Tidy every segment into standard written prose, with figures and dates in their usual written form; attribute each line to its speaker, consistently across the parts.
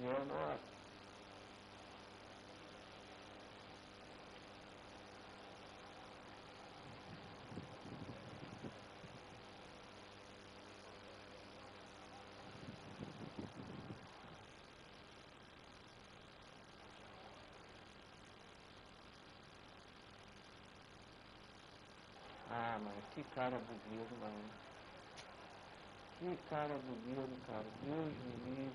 Speaker 1: Nossa. Ah, mano, que cara bonito, mano. Que cara bonito, cara. Deus me livre.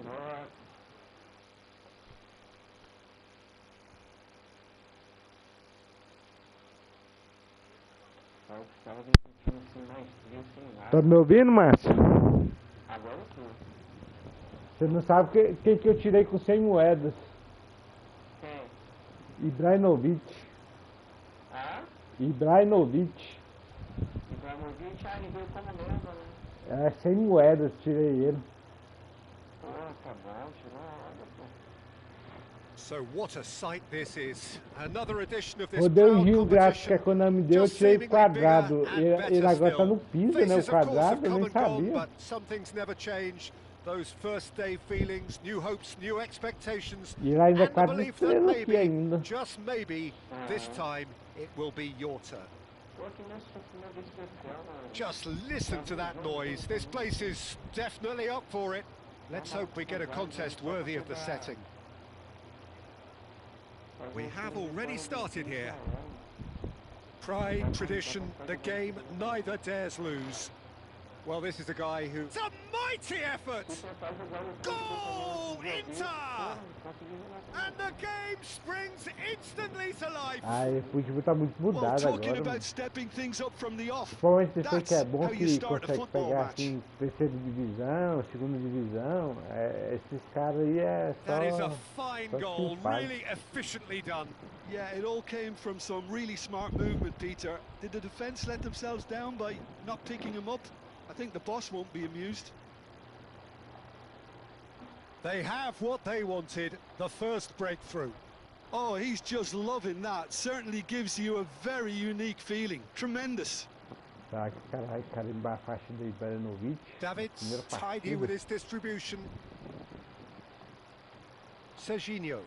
Speaker 1: Nossa. Eu estava me sentindo assim mais frio, sem nada.
Speaker 2: Tá me ouvindo, Márcio?
Speaker 1: Agora eu tô.
Speaker 2: Você não sabe o que eu tirei com 100 moedas.
Speaker 1: Quem?
Speaker 2: Ibrahimovic.
Speaker 1: Ah?
Speaker 2: Ibrahimovic.
Speaker 1: Ibrahimovic, ele veio como lenda, né?
Speaker 2: É, 100 moedas tirei ele.
Speaker 1: Pô, tá bom, tirou onda, pô.
Speaker 3: So what a sight this is. Another edition of this
Speaker 2: Rodei o
Speaker 3: proud
Speaker 2: Gil grátis que
Speaker 3: competition.
Speaker 2: a Konami deu, eu
Speaker 3: Just
Speaker 2: tirei o
Speaker 3: seemingly bigger
Speaker 2: quadrado.
Speaker 3: and
Speaker 2: Ele
Speaker 3: better
Speaker 2: agora tá
Speaker 3: still.
Speaker 2: no piso, né? O
Speaker 3: Faces, of course, have
Speaker 2: quadrado, eu
Speaker 3: come
Speaker 2: nem
Speaker 3: and gone,
Speaker 2: sabia.
Speaker 3: but some things never change. Those first day feelings, new hopes, new expectations,
Speaker 2: E ele ainda é
Speaker 3: and the
Speaker 2: 4
Speaker 3: belief that
Speaker 2: estrelas aqui
Speaker 3: maybe,
Speaker 2: ainda.
Speaker 3: just maybe, this time it will be your turn.
Speaker 1: Pô, que minha vez especial, mano.
Speaker 3: Just listen to that noise. This place is definitely up for it. Let's hope we get a contest worthy of the setting. We have already started here. Pride, tradition, the game neither dares lose. Well, this is a guy who... It's a mighty effort! Goal! Inter! And the game springs instantly to life!
Speaker 2: Ah, o futebol tá muito mudado
Speaker 4: talking
Speaker 2: agora.
Speaker 4: about stepping things up from the off.
Speaker 2: Principalmente esse que é
Speaker 4: That's
Speaker 2: bom
Speaker 4: how you
Speaker 2: que
Speaker 4: start a
Speaker 2: consegue
Speaker 4: football
Speaker 2: pegar
Speaker 4: match.
Speaker 2: assim, terceira divisão, segunda divisão. Esses caras aí é só.
Speaker 3: That is a fine
Speaker 2: só
Speaker 3: goal,
Speaker 2: quem faz.
Speaker 3: really efficiently done.
Speaker 4: Yeah, it all came from some really smart movement, Peter. Did the defence let themselves down by not picking him up? I think the boss won't be amused.
Speaker 3: They have what they wanted, the first breakthrough.
Speaker 4: Oh, he's just loving that. Certainly gives you a very unique feeling. Tremendous.
Speaker 2: Tá, que cara vai carimbar a faixa do Ibrahimovic.
Speaker 3: David's
Speaker 2: Primeira
Speaker 3: tidy
Speaker 2: partida.
Speaker 3: with his distribution. Serginho.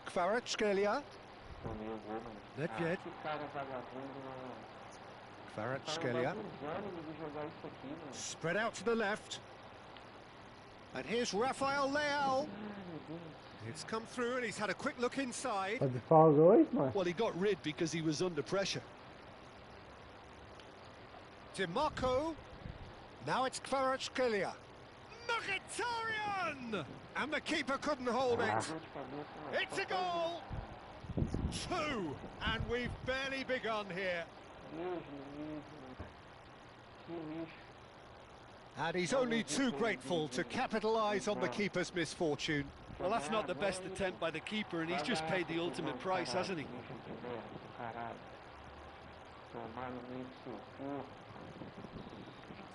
Speaker 3: Kvaratskhelia.
Speaker 1: Tomei o gol, mano.
Speaker 3: Nedved.
Speaker 1: Que cara vagabundo, mano.
Speaker 3: Kvaratskhelia.
Speaker 1: De jogar isso aqui, mano.
Speaker 3: Spread out to the left. And here's Rafael Leao. It's come through and he's had a quick look inside.
Speaker 2: Tá de folga hoje, mano?
Speaker 4: Well, he got rid because he was under pressure.
Speaker 3: DiMarco. Now it's Kvaratskhelia. Mkhitaryan! And the keeper couldn't hold it. It's a goal! 2, and we've barely begun here.
Speaker 1: Deus me livre, mano. Que lixo.
Speaker 3: And he's only too grateful to capitalise on the keeper's misfortune.
Speaker 4: Well, that's not the best attempt by the keeper, and he's just paid the ultimate price, hasn't he?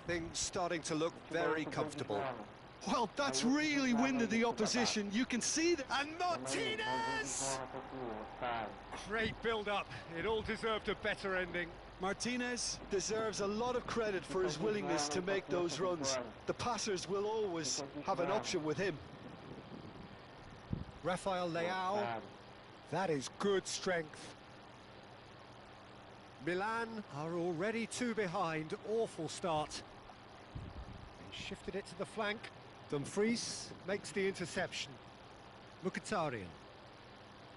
Speaker 3: Things starting to look very comfortable.
Speaker 4: Well, that's really winded the opposition. You can see that.
Speaker 3: And Martinez! Great build-up. It all deserved a better ending.
Speaker 4: Martinez deserves a lot of credit for his willingness to make those runs. The passers will always have an option with him.
Speaker 3: Rafael Leao. That is good strength. Milan are already 2 behind. Awful start. They shifted it to the flank. Dumfries makes the interception. Mkhitaryan.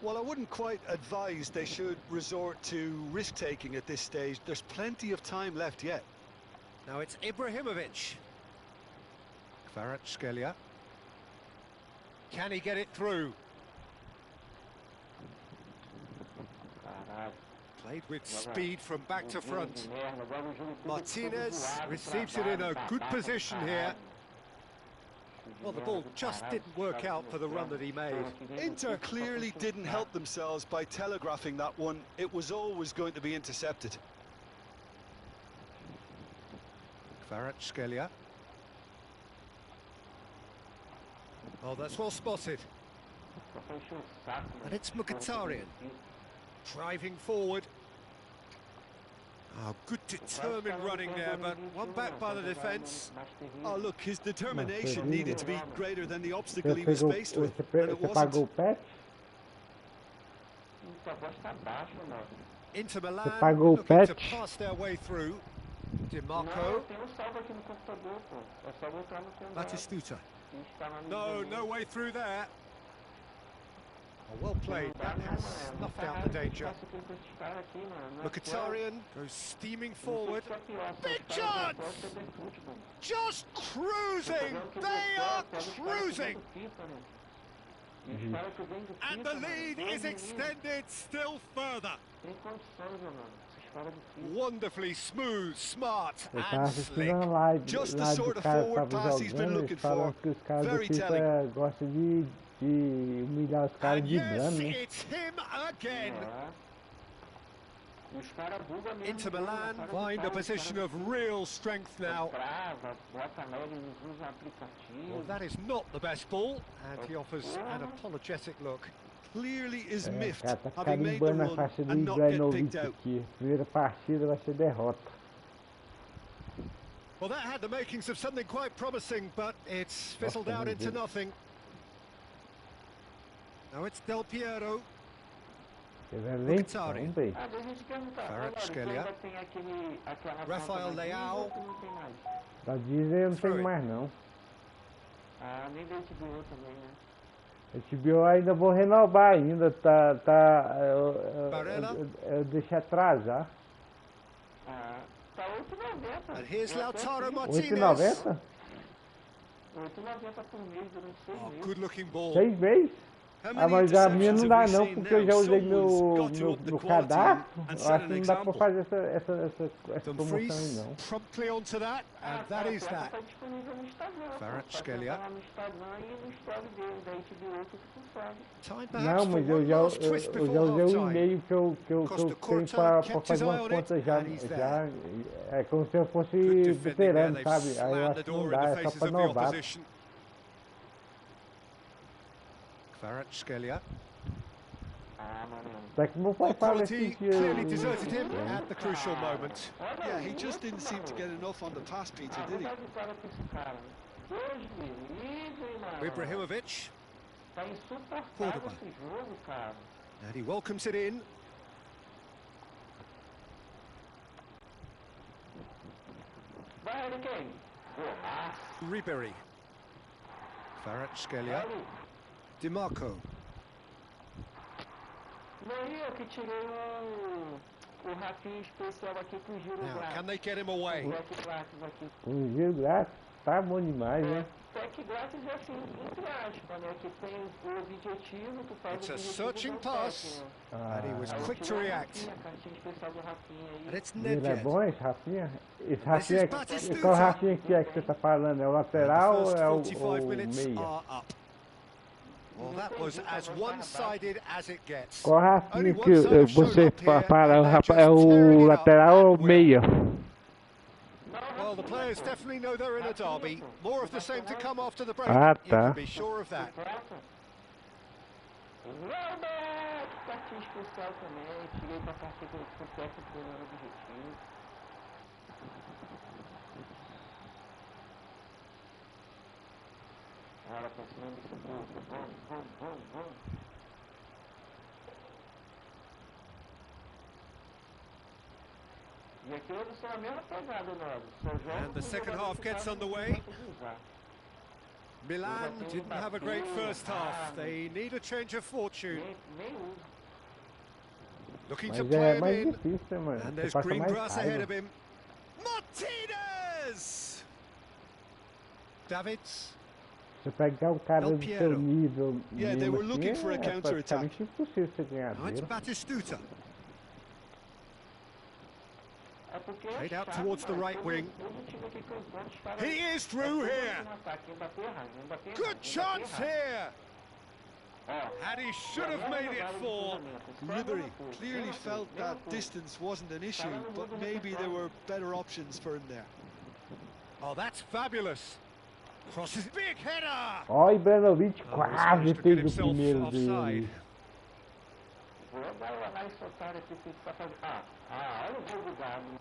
Speaker 4: Well, I wouldn't quite advise they should resort to risk-taking at this stage. There's plenty of time left yet.
Speaker 3: Now it's Ibrahimovic. Kvaratskhelia. Can he get it through? Played with speed from back to front. Martinez receives it in a good position here. Well, the ball just didn't work out for the run that he made.
Speaker 4: Inter clearly didn't help themselves by telegraphing that one. It was always going to be intercepted.
Speaker 3: Kvaratskhelia. Oh, that's well spotted. And it's Mkhitaryan. Driving forward. Oh, good determined running there, but one back by the defence.
Speaker 4: Oh, look, his determination needed to be greater than the obstacle he was faced with, and it
Speaker 2: Você pagou
Speaker 4: wasn't.
Speaker 2: o patch?
Speaker 3: Inter Milan
Speaker 2: pagou o
Speaker 3: looking to
Speaker 2: patch?
Speaker 3: pass their way through. DiMarco. Batistuta. No, no way through there. Oh, well played. That has snuffed out the danger. Mkhitaryan goes steaming forward. Big chance! Just cruising! They are cruising! And the lead is extended still further. Wonderfully smooth, smart and slick.
Speaker 4: Just the sort of forward pass he's been looking for. Very telling.
Speaker 2: Gosta de humilhar os caras
Speaker 3: And
Speaker 2: de
Speaker 3: yes,
Speaker 2: dano, né?
Speaker 3: it's him again. Inter Milan find a position of real strength now. Well, that is not the best ball, and he offers an apologetic look.
Speaker 4: Clearly is miffed,
Speaker 2: Cara, tá
Speaker 4: having made the
Speaker 2: carimbando a
Speaker 4: run
Speaker 2: faixa do
Speaker 4: and not get
Speaker 2: Ibrahimovic
Speaker 4: picked out.
Speaker 2: aqui. Primeira partida vai ser derrota.
Speaker 3: Well, that had the makings of something quite promising, but it's fizzled out into nothing. Now it's Del Piero. Mkhitaryan. Kvaratskhelia. Rafael Leao.
Speaker 2: Da Disney eu não tenho mais não.
Speaker 1: Nem da HBO também, né?
Speaker 2: HBO ainda vou renovar ainda, eu deixei atrasar.
Speaker 1: Tá 8,90.
Speaker 3: And here's Lautaro Martinez.
Speaker 2: 8,90?
Speaker 1: 8,90 por mês durante 6
Speaker 3: Oh,
Speaker 1: meses.
Speaker 3: good looking ball.
Speaker 2: 6 vezes? Ah, mas a minha não dá não, porque eu já usei meu cadastro. Eu acho que não dá pra fazer essa promoção aí
Speaker 3: Dumfries
Speaker 2: não.
Speaker 3: promptly onto that, and that is that.
Speaker 1: Tá disponível no Instagram.
Speaker 3: Kvaratskhelia.
Speaker 1: Tá no Instagram e no story dele, da HBO que tu sabe.
Speaker 3: Time perhaps
Speaker 2: Não,
Speaker 3: for
Speaker 2: mas
Speaker 3: one
Speaker 2: eu
Speaker 3: last twist
Speaker 2: já
Speaker 3: before
Speaker 2: usei o
Speaker 3: half-time.
Speaker 2: e-mail que eu tenho pra fazer umas contas já. É como se eu fosse
Speaker 3: Good defending there,
Speaker 2: veterano,
Speaker 3: they've
Speaker 2: sabe? Aí eu
Speaker 3: slammed
Speaker 2: acho
Speaker 3: the
Speaker 2: que não
Speaker 3: door in
Speaker 2: dá,
Speaker 3: the
Speaker 2: é só
Speaker 3: faces
Speaker 2: pra
Speaker 3: of the
Speaker 2: novato.
Speaker 3: opposition. Kvaratskhelia.
Speaker 2: Daqui que meu pai
Speaker 3: The
Speaker 2: fala
Speaker 3: quality
Speaker 2: esses dias.
Speaker 3: clearly deserted him at the crucial moment.
Speaker 4: Yeah, he just didn't seem to get enough on the pass, Peter, did he?
Speaker 3: Ibrahimovic.
Speaker 1: Tá insuportável
Speaker 3: Cordoba.
Speaker 1: esse jogo, cara.
Speaker 3: And he welcomes it in.
Speaker 1: Vai, Harry Kane. Golaço.
Speaker 3: Ribery. Kvaratskhelia. DiMarco.
Speaker 1: Daí eu que tirei o Rafinha especial aqui com giro
Speaker 3: Now,
Speaker 1: grátis.
Speaker 3: can they get him away?
Speaker 1: O deck grátis aqui.
Speaker 2: Um giro grátis, tá bom demais, né?
Speaker 1: Deck grátis é assim, entre aspas, né? Que tem o objetivo, tu faz
Speaker 3: It's
Speaker 1: o
Speaker 3: a
Speaker 1: objetivo
Speaker 3: searching
Speaker 1: do
Speaker 3: pass.
Speaker 1: deck, né?
Speaker 3: And he was
Speaker 1: Aí eu
Speaker 3: quick to
Speaker 1: tirei o
Speaker 3: react.
Speaker 1: Rafinha, a cartinha especial do Rafinha aí.
Speaker 3: And it's
Speaker 2: Ele é
Speaker 3: Nedved.
Speaker 2: bom esse Rafinha? Esse
Speaker 3: This
Speaker 2: Rafinha,
Speaker 3: is Batistuta.
Speaker 2: qual Rafinha que é que você tá falando? É o
Speaker 3: And
Speaker 2: lateral
Speaker 3: the
Speaker 2: ou
Speaker 3: first
Speaker 2: é o
Speaker 3: 45 minutes
Speaker 2: meia?
Speaker 3: are up. Well, that was as one-sided as it gets.
Speaker 2: Qual Rafinha
Speaker 3: Only
Speaker 2: que
Speaker 3: one side have
Speaker 2: você
Speaker 3: showed up here,
Speaker 2: fala?
Speaker 3: and they're just
Speaker 2: É o
Speaker 3: tearing it up
Speaker 2: lateral ou
Speaker 3: at will.
Speaker 2: meia?
Speaker 3: Well, the players definitely know they're in a derby. More of the same to come after the break.
Speaker 2: Ah,
Speaker 3: You can
Speaker 2: tá.
Speaker 3: be sure of that.
Speaker 1: Robert! Cartinha especial também. Tirei pra partida com o técnico do objetivo. Olha pra cima desse gol. Vamos. E aqui eu sou a mesma pegada,
Speaker 3: And the second half gets underway. Milan didn't have a great first half. They need a change of fortune. Looking to
Speaker 2: Mas
Speaker 3: play
Speaker 2: é
Speaker 3: him
Speaker 2: mais
Speaker 3: in.
Speaker 2: difícil, mano.
Speaker 3: And
Speaker 2: Você
Speaker 3: there's
Speaker 2: passa
Speaker 3: green
Speaker 2: mais
Speaker 3: grass ahead
Speaker 2: raiva.
Speaker 3: of him. Martinez! Davids.
Speaker 2: Você pegar um cara
Speaker 3: Del
Speaker 2: do seu
Speaker 3: Piero.
Speaker 2: nível,
Speaker 4: Yeah, they were
Speaker 2: assim,
Speaker 4: looking for a
Speaker 2: é
Speaker 4: counter-attack.
Speaker 2: praticamente impossível você ganhar
Speaker 3: Now it's
Speaker 2: dele.
Speaker 3: Batistuta.
Speaker 1: É porque
Speaker 3: Played out towards the right wing. He is through here. Good chance here. And he should have made it 4.
Speaker 4: Ribery clearly felt that distance wasn't an issue, but maybe there were better options for him there.
Speaker 3: Oh, that's fabulous. Crosses, big header.
Speaker 2: Ó, e Ibrahimovic
Speaker 3: Oh,
Speaker 2: quase
Speaker 3: he's managed to get
Speaker 2: fez o
Speaker 3: himself
Speaker 2: primeiro
Speaker 3: offside.
Speaker 2: dele.
Speaker 1: Vou dar lá esse otário aqui que está fazendo. Olha o jogo dado.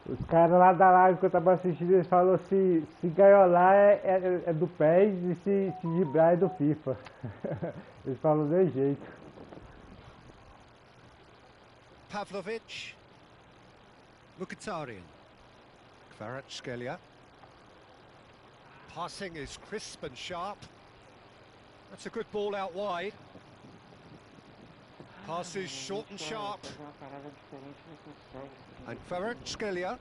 Speaker 2: Os caras lá da live que eu tava assistindo, eles falaram se gaiolar é do PES e se driblar é do FIFA. Eles falam de jeito.
Speaker 3: Pavlovic. Mkhitaryan. Kvaratskhelia. Passing is crisp and sharp. That's a good ball out wide. Passes short and sharp. And Kvaratskhelia.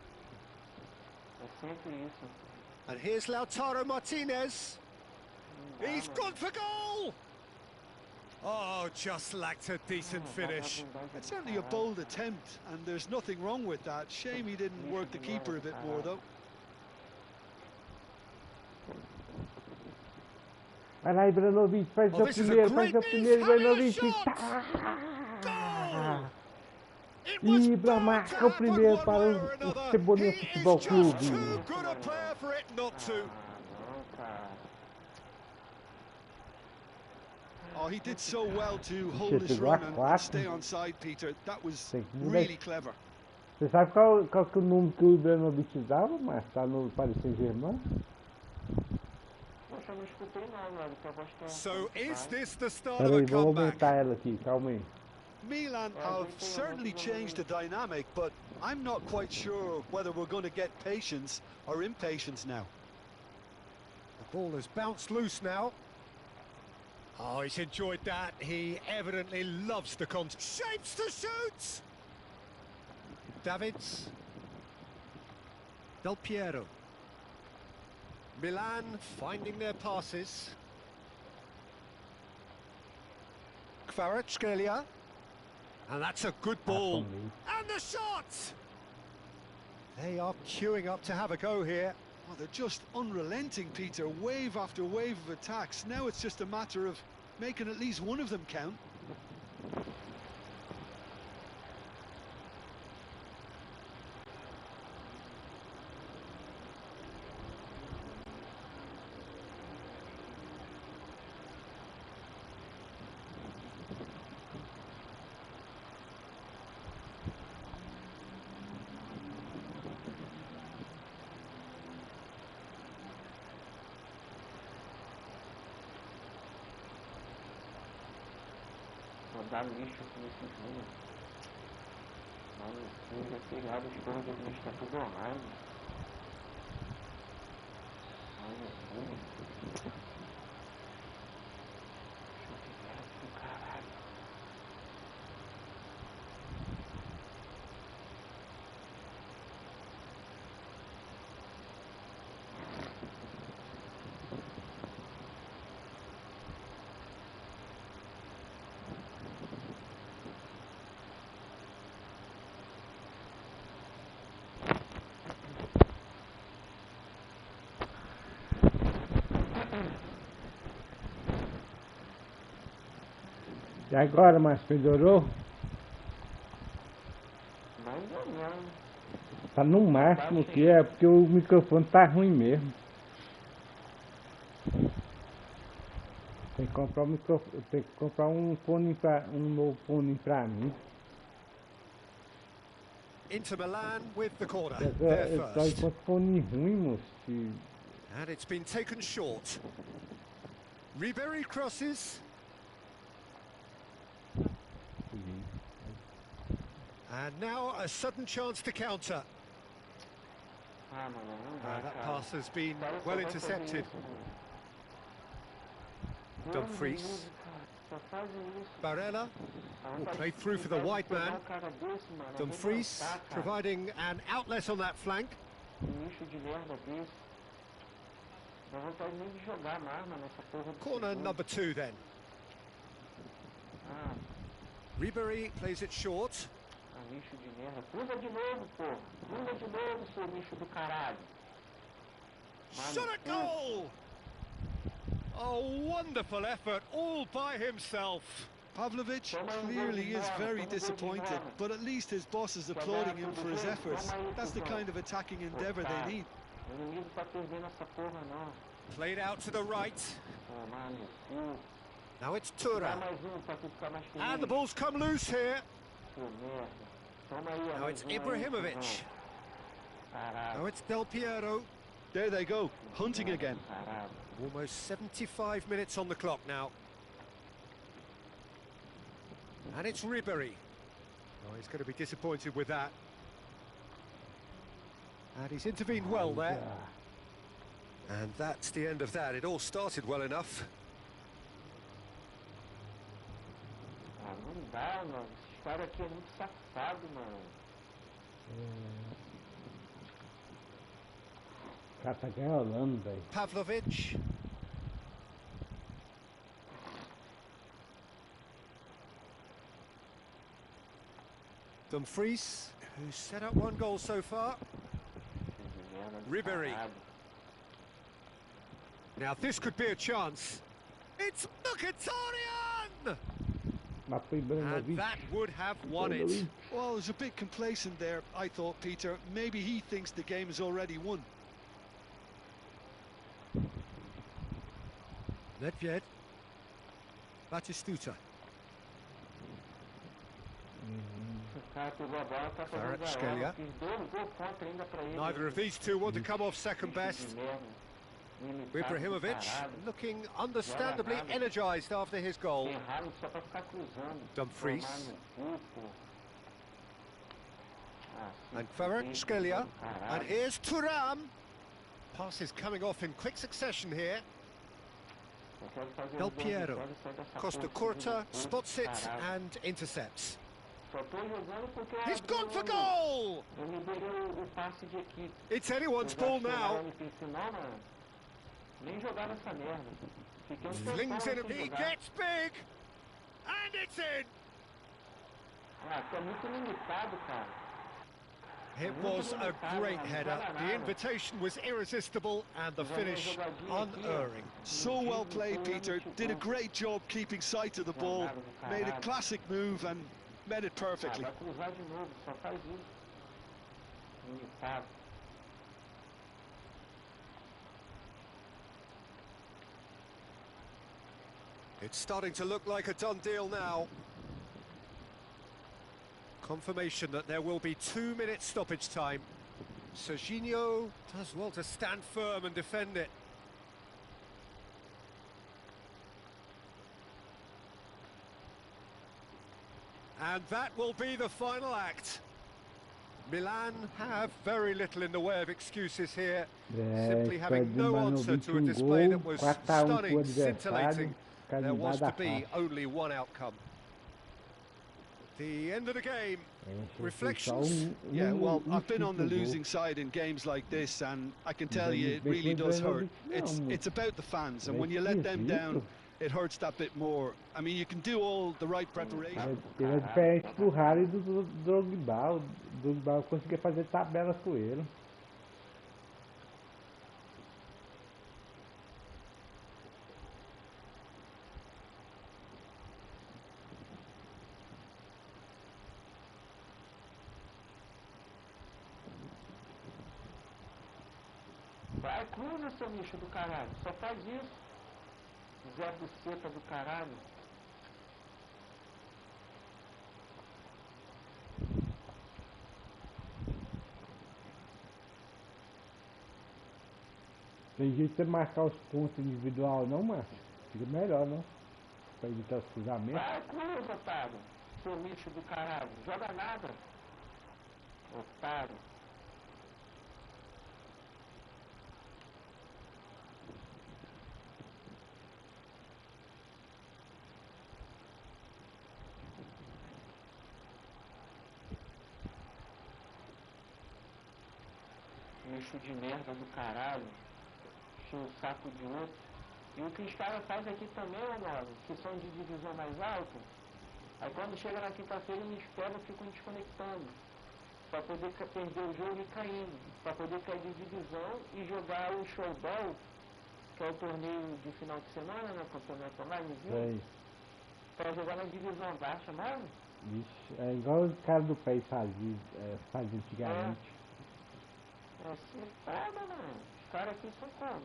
Speaker 3: And here's Lautaro Martinez. He's gone for goal! Oh, just lacked a decent finish.
Speaker 4: It's certainly a bold attempt, and there's nothing wrong with that. Shame he didn't work the keeper a bit more, though.
Speaker 2: Vai lá, Ibrahimovic, faz o primeiro, Ibrahimovic. Ibra marca o primeiro para o Cebolinha Futebol Clube.
Speaker 4: Oh, he did so well to hold his run and stay on side, Peter. That was really clever.
Speaker 2: Você sabe qual que é o número que o Ibrahimovic usava, mas tá no Paris Saint-Germain?
Speaker 3: So is this the start
Speaker 2: Peraí,
Speaker 3: of a
Speaker 2: vamos
Speaker 3: comeback?
Speaker 2: aumentar ela aqui, calma aí.
Speaker 4: Milan have certainly changed the dynamic, but I'm not quite sure whether we're going to get patience or impatience now.
Speaker 3: The ball has bounced loose now. Oh, he's enjoyed that. He evidently loves the contact. Shapes to shoot! Davids. Del Piero. Milan finding their passes. Kvaratskhelia. And that's a good ball. And the shot! They are queuing up to have a go here.
Speaker 4: Oh, they're just unrelenting, Peter. Wave after wave of attacks. Now it's just a matter of making at least one of them count.
Speaker 1: Dar lixo nesse jogo. Mano, eu já sei lá dos jogos do está tudo online. Olha tudo. Caralho.
Speaker 2: E agora, mas melhorou?
Speaker 1: Mais ou menos.
Speaker 2: Tá no máximo que é, porque o microfone tá ruim mesmo. Tem que comprar um microfone, tem que comprar um novo fone pra mim.
Speaker 3: Inter Milan with the corner.
Speaker 2: Tá enquanto fone ruim, moço.
Speaker 3: And it's been taken short. Ribery crosses. And now a sudden chance to counter. That pass has been well intercepted. Dumfries. Barella will play through for the wide man. Dumfries providing an outlet on that flank. Corner number 2 then. Ribery plays it short.
Speaker 1: lixo de merda. Cruza de novo, pô. Cruza de novo, seu lixo do caralho.
Speaker 3: Shot at goal! A wonderful effort all by himself.
Speaker 4: Pavlovic clearly is very disappointed, but at least his boss is applauding him for his efforts. That's the kind of attacking endeavour they need.
Speaker 1: O inimigo tá perdendo essa porra, não.
Speaker 3: Played out to the right.
Speaker 1: Tomar no cu.
Speaker 3: Now it's
Speaker 1: Dá
Speaker 3: Tura.
Speaker 1: mais um pra tu ficar mais feliz.
Speaker 3: And the ball's come loose here.
Speaker 1: Pô, merda. Toma aí,
Speaker 3: Now
Speaker 1: mais
Speaker 3: it's
Speaker 1: um aí,
Speaker 3: Ibrahimovic.
Speaker 1: cuzão. Caralho.
Speaker 3: Now it's Del Piero.
Speaker 4: There they go, hunting again.
Speaker 1: Caralho.
Speaker 3: Almost 75 minutes on the clock now. And it's Ribery. Oh, he's going to be disappointed with that. And he's intervened well there. And that's the end of that. It all started well enough.
Speaker 1: Ah, não dá, mano. Esse cara aqui é muito safado, mano.
Speaker 2: O cara tá ganhando, velho.
Speaker 3: Pavlovic. Dumfries, who's set up one goal so far. Ribery. Now this could be a chance. It's Mkhitaryan!
Speaker 2: Mas foi
Speaker 3: And
Speaker 2: Ibrahimovic.
Speaker 3: that would have won it.
Speaker 4: Well, it was a bit complacent there, I thought, Peter. Maybe he thinks the game is already won.
Speaker 3: Nedved. Batistuta.
Speaker 1: O cara pegou a bola, tá fazendo
Speaker 3: Kvaratskhelia.
Speaker 1: gaiola. Fiz 2 gols contra ainda pra ele.
Speaker 3: Neither of these two want to come off second best.
Speaker 1: De merda. Limitado do
Speaker 3: Ibrahimovic
Speaker 1: caralho.
Speaker 3: looking understandably energised after his goal.
Speaker 1: Erraram só pra ficar cruzando.
Speaker 3: Dumfries.
Speaker 1: Tomar no cu, pô. Ah, sim,
Speaker 3: And Kvaratskhelia.
Speaker 1: do caralho.
Speaker 3: And here's Thuram. Passes coming off in quick succession here.
Speaker 1: Eu quero fazer
Speaker 3: Del
Speaker 1: um gol
Speaker 3: Piero.
Speaker 1: de sair dessa
Speaker 3: Costa
Speaker 1: porra de
Speaker 3: Curta
Speaker 1: jogo,
Speaker 3: spots it
Speaker 1: caralho.
Speaker 3: and intercepts.
Speaker 1: Só tô jogando porque eu
Speaker 3: He's
Speaker 1: abri
Speaker 3: gone for
Speaker 1: o-
Speaker 3: goal!
Speaker 1: Eu liberei o passe de equipe.
Speaker 3: It's anyone's
Speaker 1: Eu já
Speaker 3: ball
Speaker 1: fui lá
Speaker 3: now.
Speaker 1: e pensei, não, mano. Nem jogava essa merda. Fiquei um tempão
Speaker 3: Flings in
Speaker 1: sem
Speaker 3: and he
Speaker 1: jogar.
Speaker 3: gets big! And it's in!
Speaker 1: Ah, tu é muito limitado, cara.
Speaker 3: It was a great header. The invitation was irresistible and the finish unerring.
Speaker 4: So well played, Peter. Did a great job keeping sight of the ball. Made a classic move and met it
Speaker 1: Ah,
Speaker 4: perfectly.
Speaker 1: vai cruzar de novo, só faz isso. Limitado.
Speaker 3: It's starting to look like a done deal now. Confirmation that there will be 2 minutes stoppage time. Serginho does well to stand firm and defend it. And that will be the final act. Milan have very little in the way of excuses here. Simply having no answer to a display that was stunning, scintillating. There was to be only one outcome. The end of the game. Reflections?
Speaker 4: Yeah, well, I've been on the losing side in games like this, and I can tell you it really does hurt. It's about the fans, and when you let them down, it hurts that bit more. I mean, you can do all the right preparation.
Speaker 2: Ele é diferente do Harry e do Drogba. O Drogba conseguia fazer tabelas com ele.
Speaker 1: Vai, cruza, seu lixo do caralho. Só faz isso. Zé Buceta do caralho.
Speaker 2: Tem jeito de você marcar os pontos individual não, Márcio? Fica melhor, não? Pra evitar os cruzamentos.
Speaker 1: Vai, cruza, otário. Seu lixo do caralho. Joga nada. Otário. Lixo de merda do caralho. Encheu o saco de outro. E o que os caras fazem aqui também, ó, nós, que são de divisão mais alta, Aí quando chega na quinta-feira eles pegam e ficam desconectando. Para poder perder o jogo e caindo. Para poder cair de divisão e jogar o showball, que é o torneio de final de semana, né? Campeonato online, viu? Para jogar na divisão baixa, mano.
Speaker 2: Vixe, é igual o cara do PES fazia antigamente.
Speaker 1: Você foda, mano. Os caras aqui são como?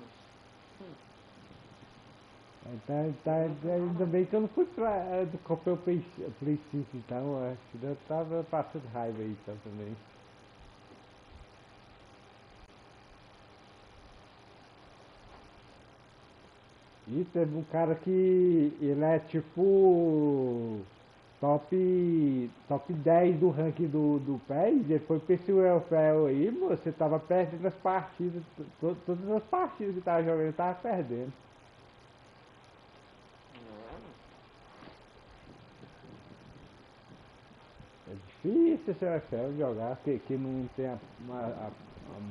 Speaker 2: Ainda bem que eu não fui comprei o Play 5, então acho que eu tava passando raiva aí então, também. E teve um cara que ele é tipo top 10 do ranking do PES, e depois pra esse welfare aí, você tava perdendo as partidas, todas as partidas que tava jogando, tava perdendo. É difícil esse welfare jogar, que não tem a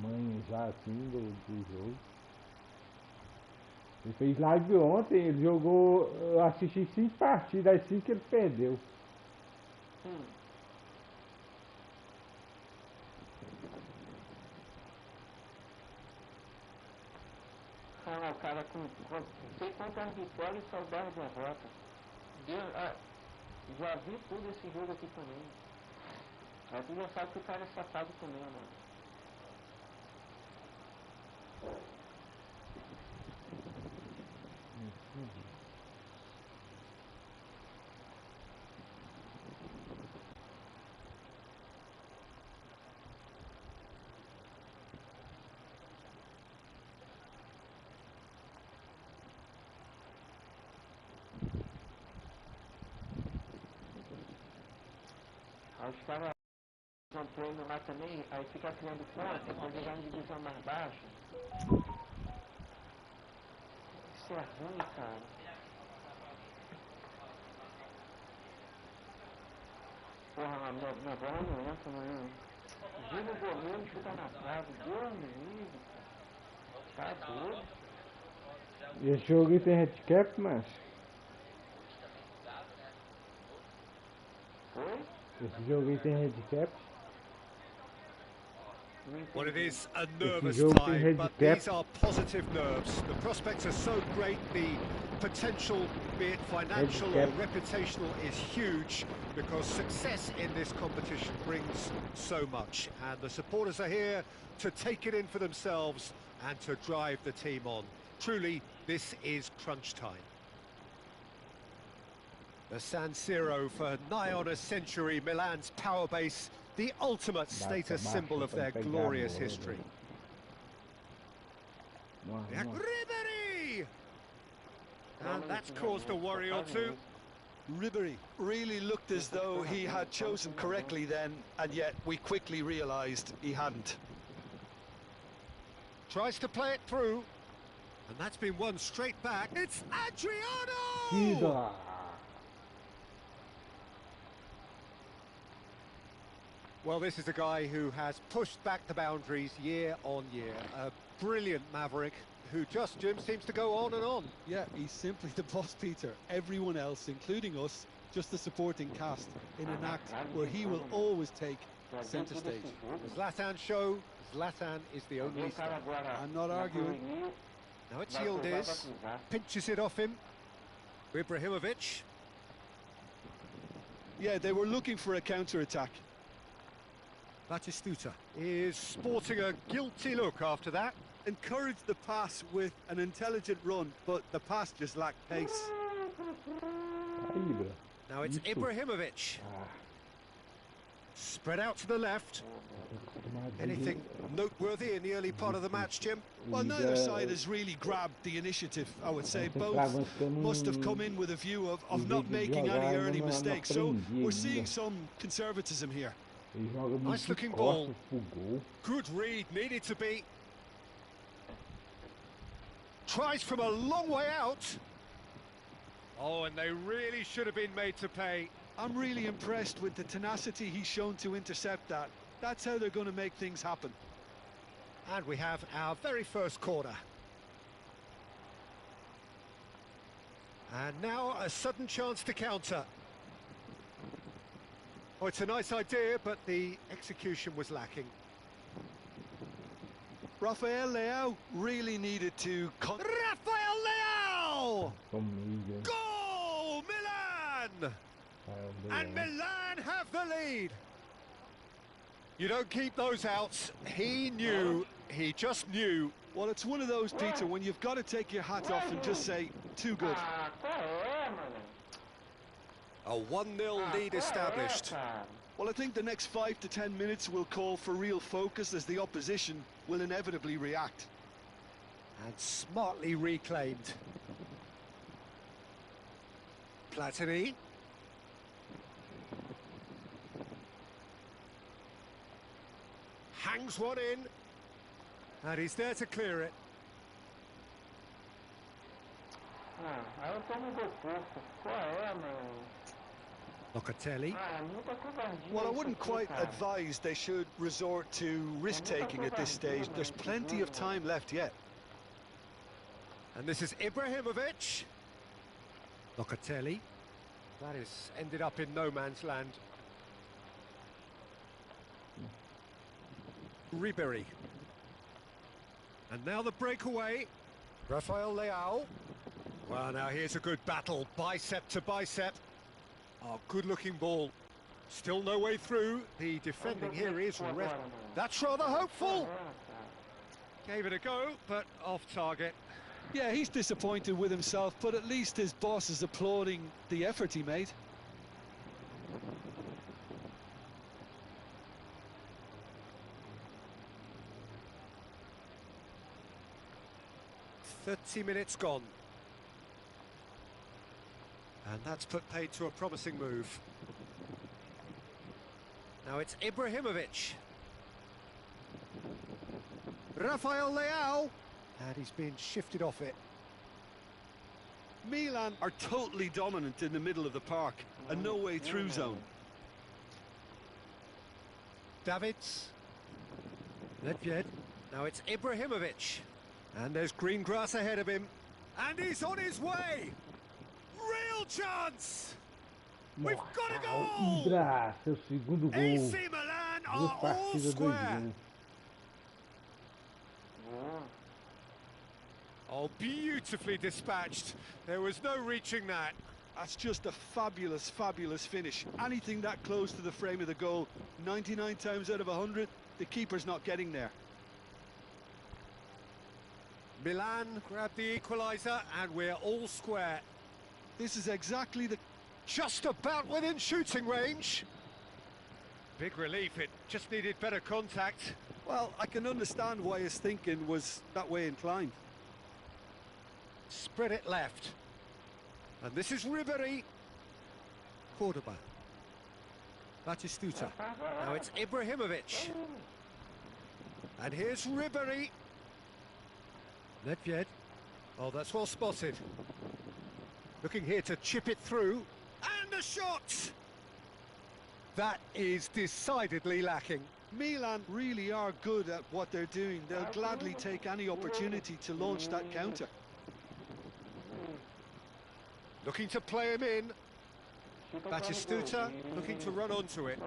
Speaker 2: manha já assim do jogo. Ele fez live ontem, ele jogou, eu assisti 5 partidas, as 5 ele perdeu.
Speaker 1: O cara com não sei quantas vitórias e só 10 derrotas. Já vi tudo esse jogo aqui também. Aí tu já sabe que o cara é safado também, mano. Aí os caras estão treino lá também, aí fica criando conta pra jogar em divisão mais baixa. Isso é ruim, cara. Porra, minha bola não entra, mano. Gira o goleiro e chuta na trave. Deus me livre, cara. Tá doido.
Speaker 2: E esse jogo aí tem handicap, mas
Speaker 1: Oi?
Speaker 3: Esse jogo aí tem handicap? Well, it is a nervous time, but these are positive nerves. The prospects are so great, the potential, be it financial or reputational, is huge, because success in this competition brings so much. And the supporters are here to take it in for themselves and to drive the team on. Truly, this is crunch time. The San Siro for nigh on a century, Milan's power base, the ultimate status symbol of their glorious history. Ribery! And that's caused a worry or two.
Speaker 4: Ribery really looked as though he had chosen correctly then, and yet we quickly realised he hadn't.
Speaker 3: Tries to play it through, and that's been won straight back. It's Adriano! Well, this is a guy who has pushed back the boundaries year on year. A brilliant maverick who just, Jim, seems to go on and on.
Speaker 4: Yeah, he's simply the boss, Peter. Everyone else, including us, just the supporting cast in an act where he will always take centre stage.
Speaker 3: The Zlatan show, Zlatan is the only star.
Speaker 4: I'm not arguing.
Speaker 3: Now it's Yildiz, pinches it off him. Ibrahimovic.
Speaker 4: Yeah, they were looking for a counter-attack.
Speaker 3: Batistuta is sporting a guilty look after that.
Speaker 4: Encouraged the pass with an intelligent run, but the pass just lacked pace.
Speaker 3: Now it's Ibrahimovic. Spread out to the left. Anything noteworthy in the early part of the match, Jim?
Speaker 4: Well, neither side has really grabbed the initiative, I would say. Both must have come in with a view of not making any early mistakes. So we're seeing some conservatism here.
Speaker 3: Nice looking ball. Good read, needed to be. Tries from a long way out. Oh, and they really should have been made to pay.
Speaker 4: I'm really impressed with the tenacity he's shown to intercept that. That's how they're going to make things happen.
Speaker 3: And we have our very first corner. And now a sudden chance to counter. Oh, it's a nice idea, but the execution was lacking.
Speaker 4: Rafael Leao really needed to...
Speaker 3: Rafael Leao!
Speaker 2: Comigo.
Speaker 3: Goal! Milan! And Milan have the lead. You don't keep those outs. He knew. He just knew.
Speaker 4: Well, it's one of those, Peter, when you've got to take your hat off and just say, too good.
Speaker 3: A 1-0 lead established.
Speaker 4: Well, I think the next 5 to 10 minutes will call for real focus as the opposition will inevitably react.
Speaker 3: And smartly reclaimed. Platini. Hangs one in. And he's there to clear it.
Speaker 1: Aí eu tomo do corpo. Qual é, meu?
Speaker 3: Locatelli.
Speaker 1: Muita covardia.
Speaker 4: Well, I
Speaker 1: isso
Speaker 4: wouldn't
Speaker 1: aqui,
Speaker 4: quite
Speaker 1: cara.
Speaker 4: advise they should resort to risk-taking at this stage. There's plenty of time left yet.
Speaker 3: And this is Ibrahimovic. Locatelli. That is ended up in no man's land. Ribery. And now the breakaway. Rafael Leao. Well, now here's a good battle, bicep to bicep. Oh, good-looking ball. Still no way through. The defending here is that's rather hopeful. Gave it a go, but off target.
Speaker 4: Yeah, he's disappointed with himself, but at least his boss is applauding the effort he made.
Speaker 3: "30 minutes gone. And that's put paid to a promising move. Now it's Ibrahimovic. Rafael Leao. And he's been shifted off it.
Speaker 4: Milan are totally dominant in the middle of the park, a no-way-through zone.
Speaker 3: Davids. Nedved. Now it's Ibrahimovic. And there's green grass ahead of him. And he's on his way! Real chance! We've got a goal!
Speaker 2: Ibra, seu segundo gol.
Speaker 3: AC Milan are all
Speaker 2: Partida
Speaker 3: square.
Speaker 2: 2-1.
Speaker 3: Oh, beautifully dispatched. There was no reaching that.
Speaker 4: That's just a fabulous, fabulous finish. Anything that close to the frame of the goal, 99 times out of 100, the keeper's not getting there.
Speaker 3: Milan grabbed the equaliser and we're all square.
Speaker 4: This is exactly the...
Speaker 3: Just about within shooting range. Big relief, it just needed better contact.
Speaker 4: Well, I can understand why his thinking was that way inclined.
Speaker 3: Spread it left. And this is Ribery. Cordoba. Batistuta. Now it's Ibrahimovic. And here's Ribery. Nedved. Oh, that's well spotted. Looking here to chip it through. And the shot! That is decidedly lacking.
Speaker 4: Milan really are good at what they're doing. They'll gladly take any opportunity to launch that counter.
Speaker 3: Looking to play him in. Batistuta looking to run onto it.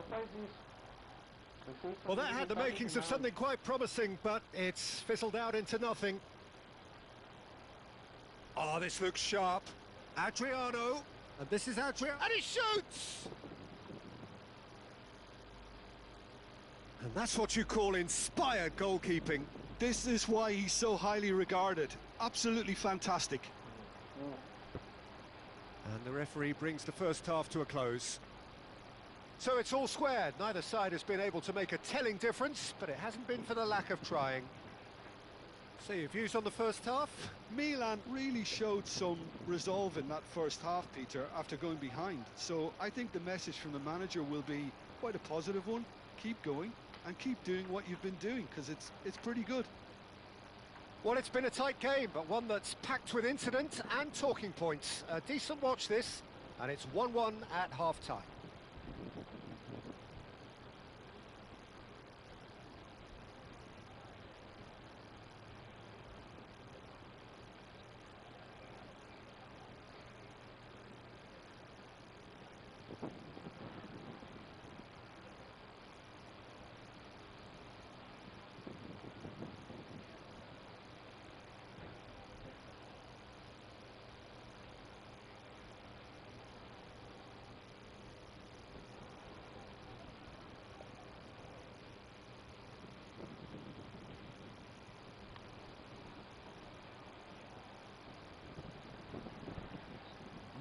Speaker 3: Well, that had the makings of something quite promising, but it's fizzled out into nothing. Oh, this looks sharp. Adriano. And this is Adriano. And he shoots! And that's what you call inspired goalkeeping.
Speaker 4: This is why he's so highly regarded. Absolutely fantastic.
Speaker 3: And the referee brings the first half to a close. So it's all squared. Neither side has been able to make a telling difference, but it hasn't been for the lack of trying. So your views on the first half?
Speaker 4: Milan really showed some resolve in that first half, Peter, after going behind. So I think the message from the manager will be quite a positive one. Keep going and keep doing what you've been doing, because it's pretty good.
Speaker 3: Well, it's been a tight game, but one that's packed with incident and talking points. A decent watch this, and it's 1-1 at half-time.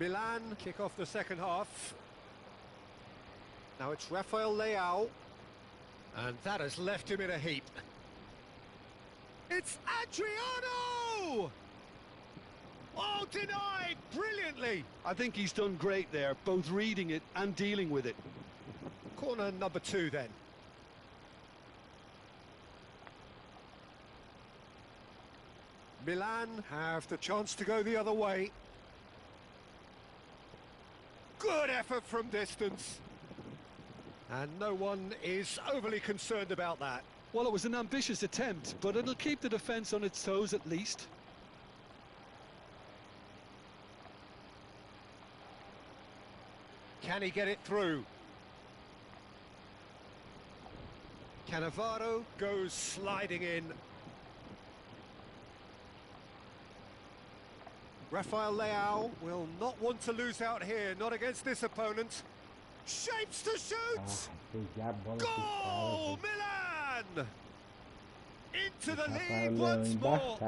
Speaker 3: Milan kick off the second half. Now it's Rafael Leao. And that has left him in a heap. It's Adriano! Oh, denied brilliantly.
Speaker 4: I think he's done great there, both reading it and dealing with it.
Speaker 3: Corner number 2 then. Milan have the chance to go the other way. Good effort from distance. And no one is overly concerned about that.
Speaker 4: Well, it was an ambitious attempt, but it'll keep the defence on its toes at least.
Speaker 3: Can he get it through? Cannavaro goes sliding in. Rafael Leao will not want to lose out here, not against this opponent. Shapes to shoot! Goal! Milan! Into the lead once more!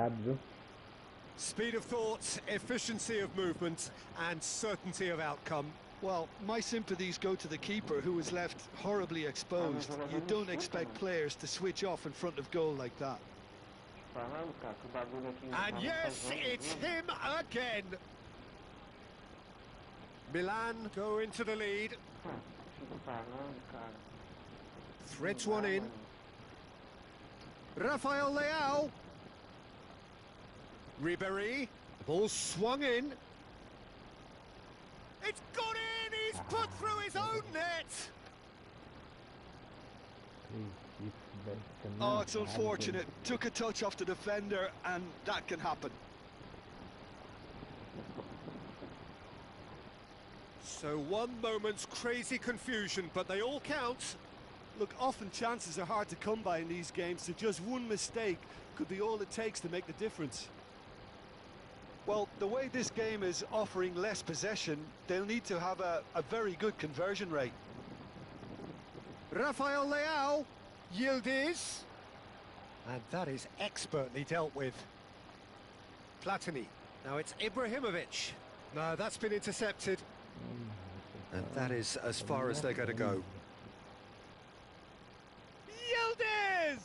Speaker 3: Speed of thought, efficiency of movement, and certainty of outcome.
Speaker 4: Well, my sympathies go to the keeper, who was left horribly exposed. You don't expect players to switch off in front of goal like that.
Speaker 3: And yes, it's him again! Milan go into the lead. Threads one in. Rafael Leao. Ribéry. Ball swung in. It's gone in! He's put through his own net!
Speaker 4: Oh, it's unfortunate. Took a touch off the defender, and that can happen.
Speaker 3: So one moment's crazy confusion, but they all count.
Speaker 4: Look, often chances are hard to come by in these games, so just one mistake could be all it takes to make the difference. Well, the way this game is offering less possession, they'll need to have a very good conversion rate.
Speaker 3: Rafael Leao, Yildiz. And that is expertly dealt with. Platini. Now it's Ibrahimovic. No, that's been intercepted. And that is as far as they're going to go. Yildiz!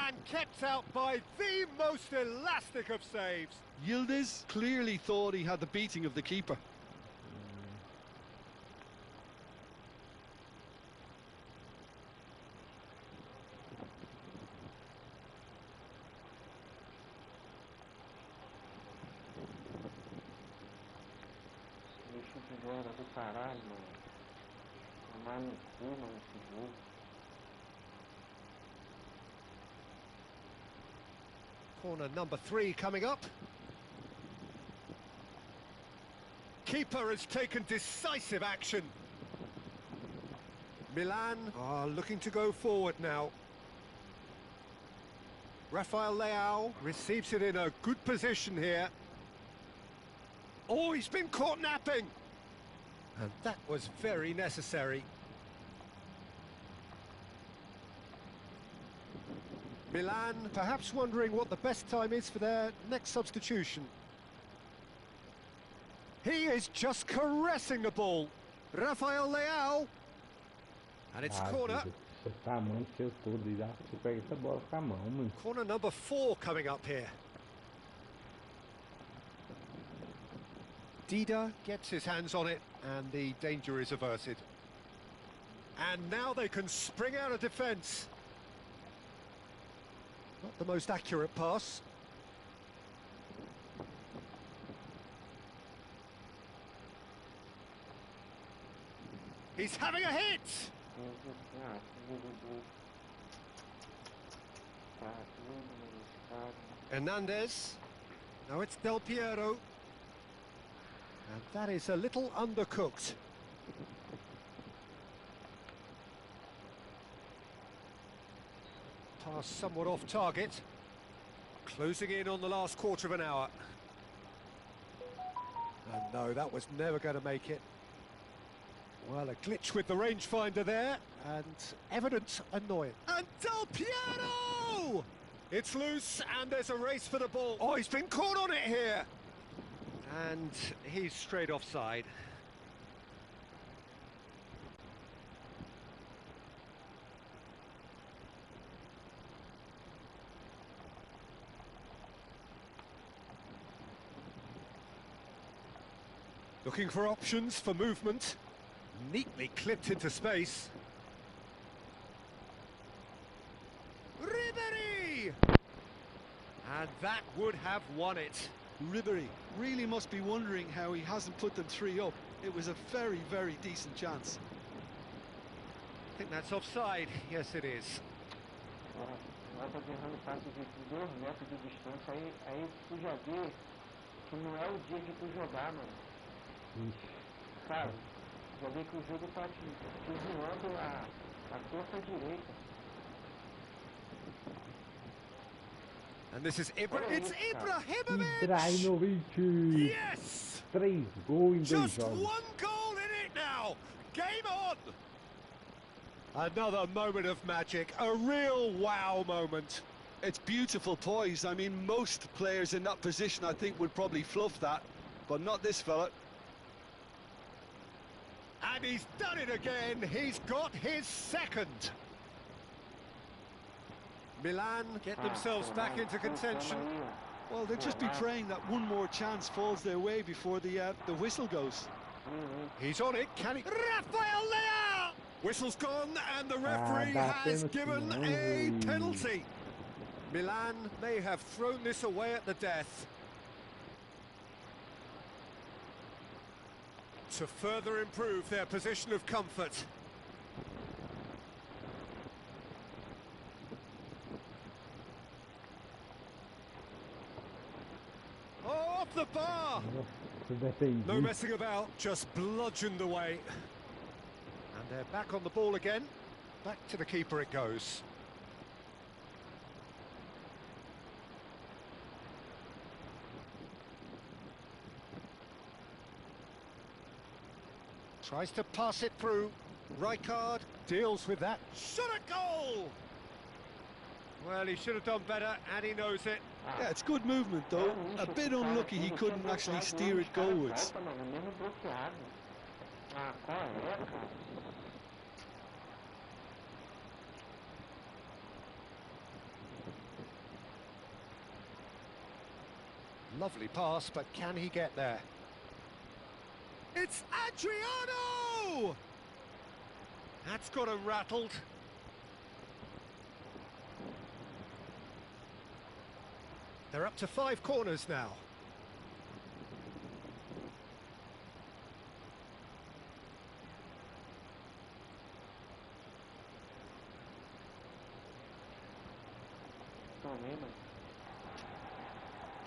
Speaker 3: And kept out by the most elastic of saves.
Speaker 4: Yildiz clearly thought he had the beating of the keeper.
Speaker 3: Corner number 3 coming up. Keeper has taken decisive action. Milan are looking to go forward now. Rafael Leao receives it in a good position here. Oh, he's been caught napping. And that was very necessary. Milan perhaps wondering what the best time is for their next substitution. He is just caressing the ball. Rafael Leao. And it's corner. Corner number 4 coming up here. Dida gets his hands on it and the danger is averted. And now they can spring out of defence. Not the most accurate pass. He's having a hit! Hernandez. Now it's Del Piero. And that is a little undercooked. Pass somewhat off target. Closing in on the last quarter of an hour. And no, that was never going to make it. Well, a glitch with the rangefinder there, and evident annoyance. And Del Piero! It's loose, and there's a race for the ball. Oh, he's been caught on it here. And he's straight offside. Looking for options for movement. Neatly clipped into space. Ribery! And that would have won it.
Speaker 4: Ribery really must be wondering how he hasn't put them 3 up. It was a very, very decent chance.
Speaker 3: I think that's offside. Yes, it is.
Speaker 1: Lá tá errando passos de 2 metros de distância, aí tu já vê que não é o dia de tu jogar, mano. Cara, já vê que o jogo tá te voando a torta direita.
Speaker 3: And this is Ibrahimovic!
Speaker 2: Ibrahimovic!
Speaker 3: Yes!
Speaker 2: 3 gols em 2
Speaker 3: Just
Speaker 2: jogos.
Speaker 3: 1 goal in it now! Game on! Another moment of magic, a real wow moment.
Speaker 4: It's beautiful poise. I mean, most players in that position, I think, would probably fluff that, but not this fella.
Speaker 3: And he's done it again. He's got his second. Milan get themselves back into contention.
Speaker 4: Well, they'll just be praying that one more chance falls their way before the whistle goes.
Speaker 3: He's on it. Can he? Rafael Leao! Whistle's gone, and the referee has given a penalty. Milan may have thrown this away at the death. To further improve their position of comfort. Oh, off the bar! No messing about, just bludgeoned away. And they're back on the ball again. Back to the keeper it goes. Tries to pass it through. Rijkaard deals with that. Shot a goal! Well, he should have done better, and he knows it.
Speaker 4: Yeah, it's good movement, though. A bit unlucky he couldn't actually steer it goalwards.
Speaker 3: Lovely pass, but can he get there? It's Adriano! That's got him rattled. They're up to 5 corners now.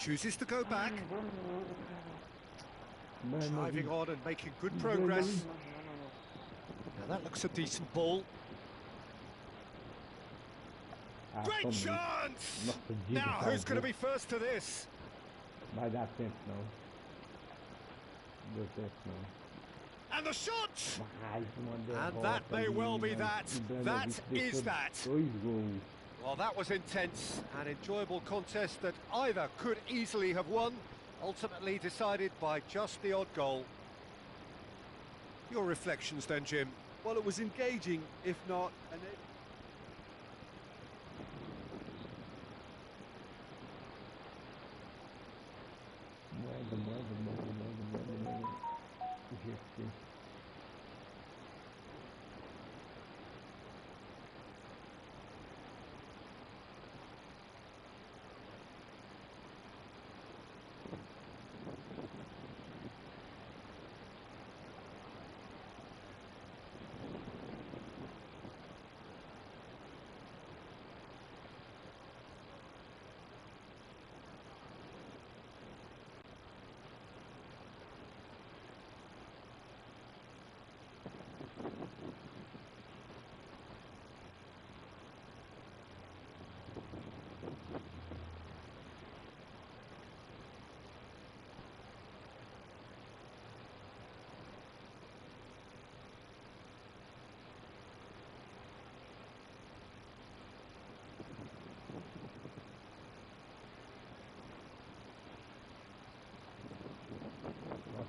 Speaker 3: Chooses to go back. Driving on and making good progress. Now that looks a decent ball. Great chance! Now who's going to be first to this?
Speaker 2: Vai dar tempo não. Deu tempo não.
Speaker 3: And the shot!
Speaker 2: And
Speaker 3: And that may well be that. That is that.
Speaker 2: 2 gols.
Speaker 3: Well, that was intense, an enjoyable contest that either could easily have won, ultimately decided by just the odd goal. Your reflections then, Jim?
Speaker 4: Well, it was engaging, if not an...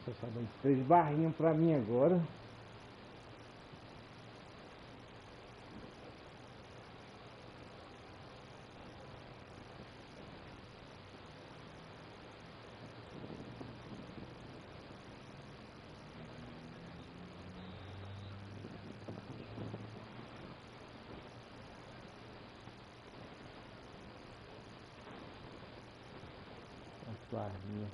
Speaker 2: Nossa, somente 3 barrinhos pra mim agora. As barrinhas.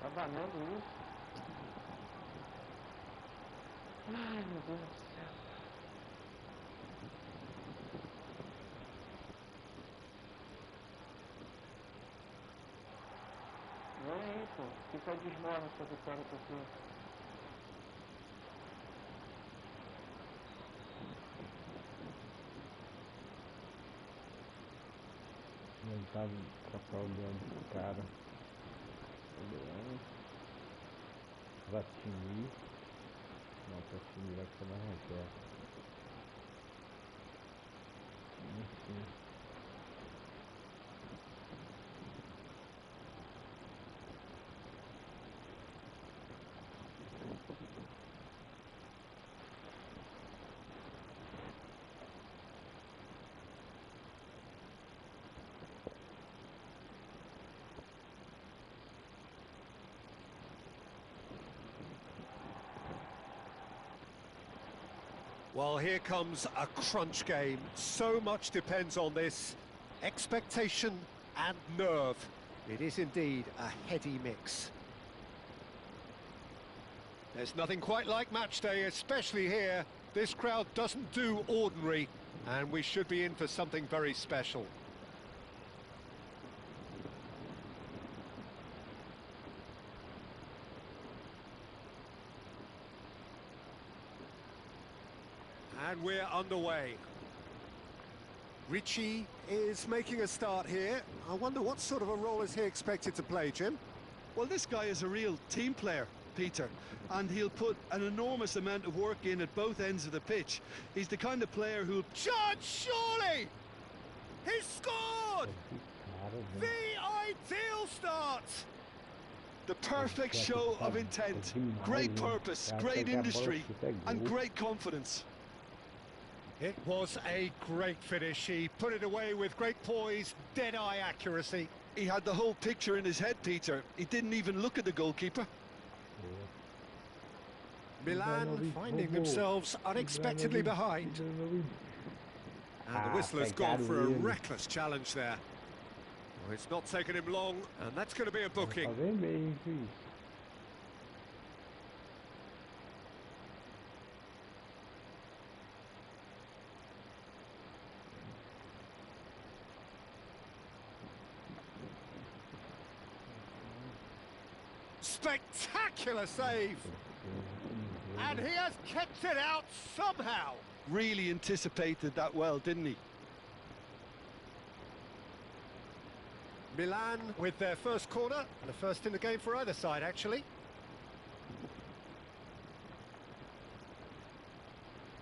Speaker 1: Tá valendo isso? Ai, meu Deus do céu. Não é aí, pô. Fica de esmola essa vitória pra você.
Speaker 2: Não tá fraudando esse cara. Platini. Não, Platini vai ficar na reserva. Enfim.
Speaker 3: Well, here comes a crunch game. So much depends on this. Expectation and nerve. It is indeed a heady mix. There's nothing quite like match day, especially here. This crowd doesn't do ordinary, and we should be in for something very special. And we're underway. Richie is making a start here. I wonder what sort of a role is he expected to play, Jim?
Speaker 4: Well, this guy is a real team player, Peter, and he'll put an enormous amount of work in at both ends of the pitch. He's the kind of player who'll...
Speaker 3: Judge, surely! He's scored! The ideal start!
Speaker 4: The perfect show of intent, great purpose, great industry, and great confidence.
Speaker 3: It was a great finish. He put it away with great poise, dead-eye accuracy.
Speaker 4: He had the whole picture in his head, Peter. He didn't even look at the goalkeeper.
Speaker 3: Milan finding themselves unexpectedly behind. And the whistler's gone for a reckless challenge there. Well, it's not taken him long, and that's going to be a booking. Spectacular save! And he has kept it out somehow!
Speaker 4: Really anticipated that well, didn't he?
Speaker 3: Milan with their first corner, the first in the game for either side, actually.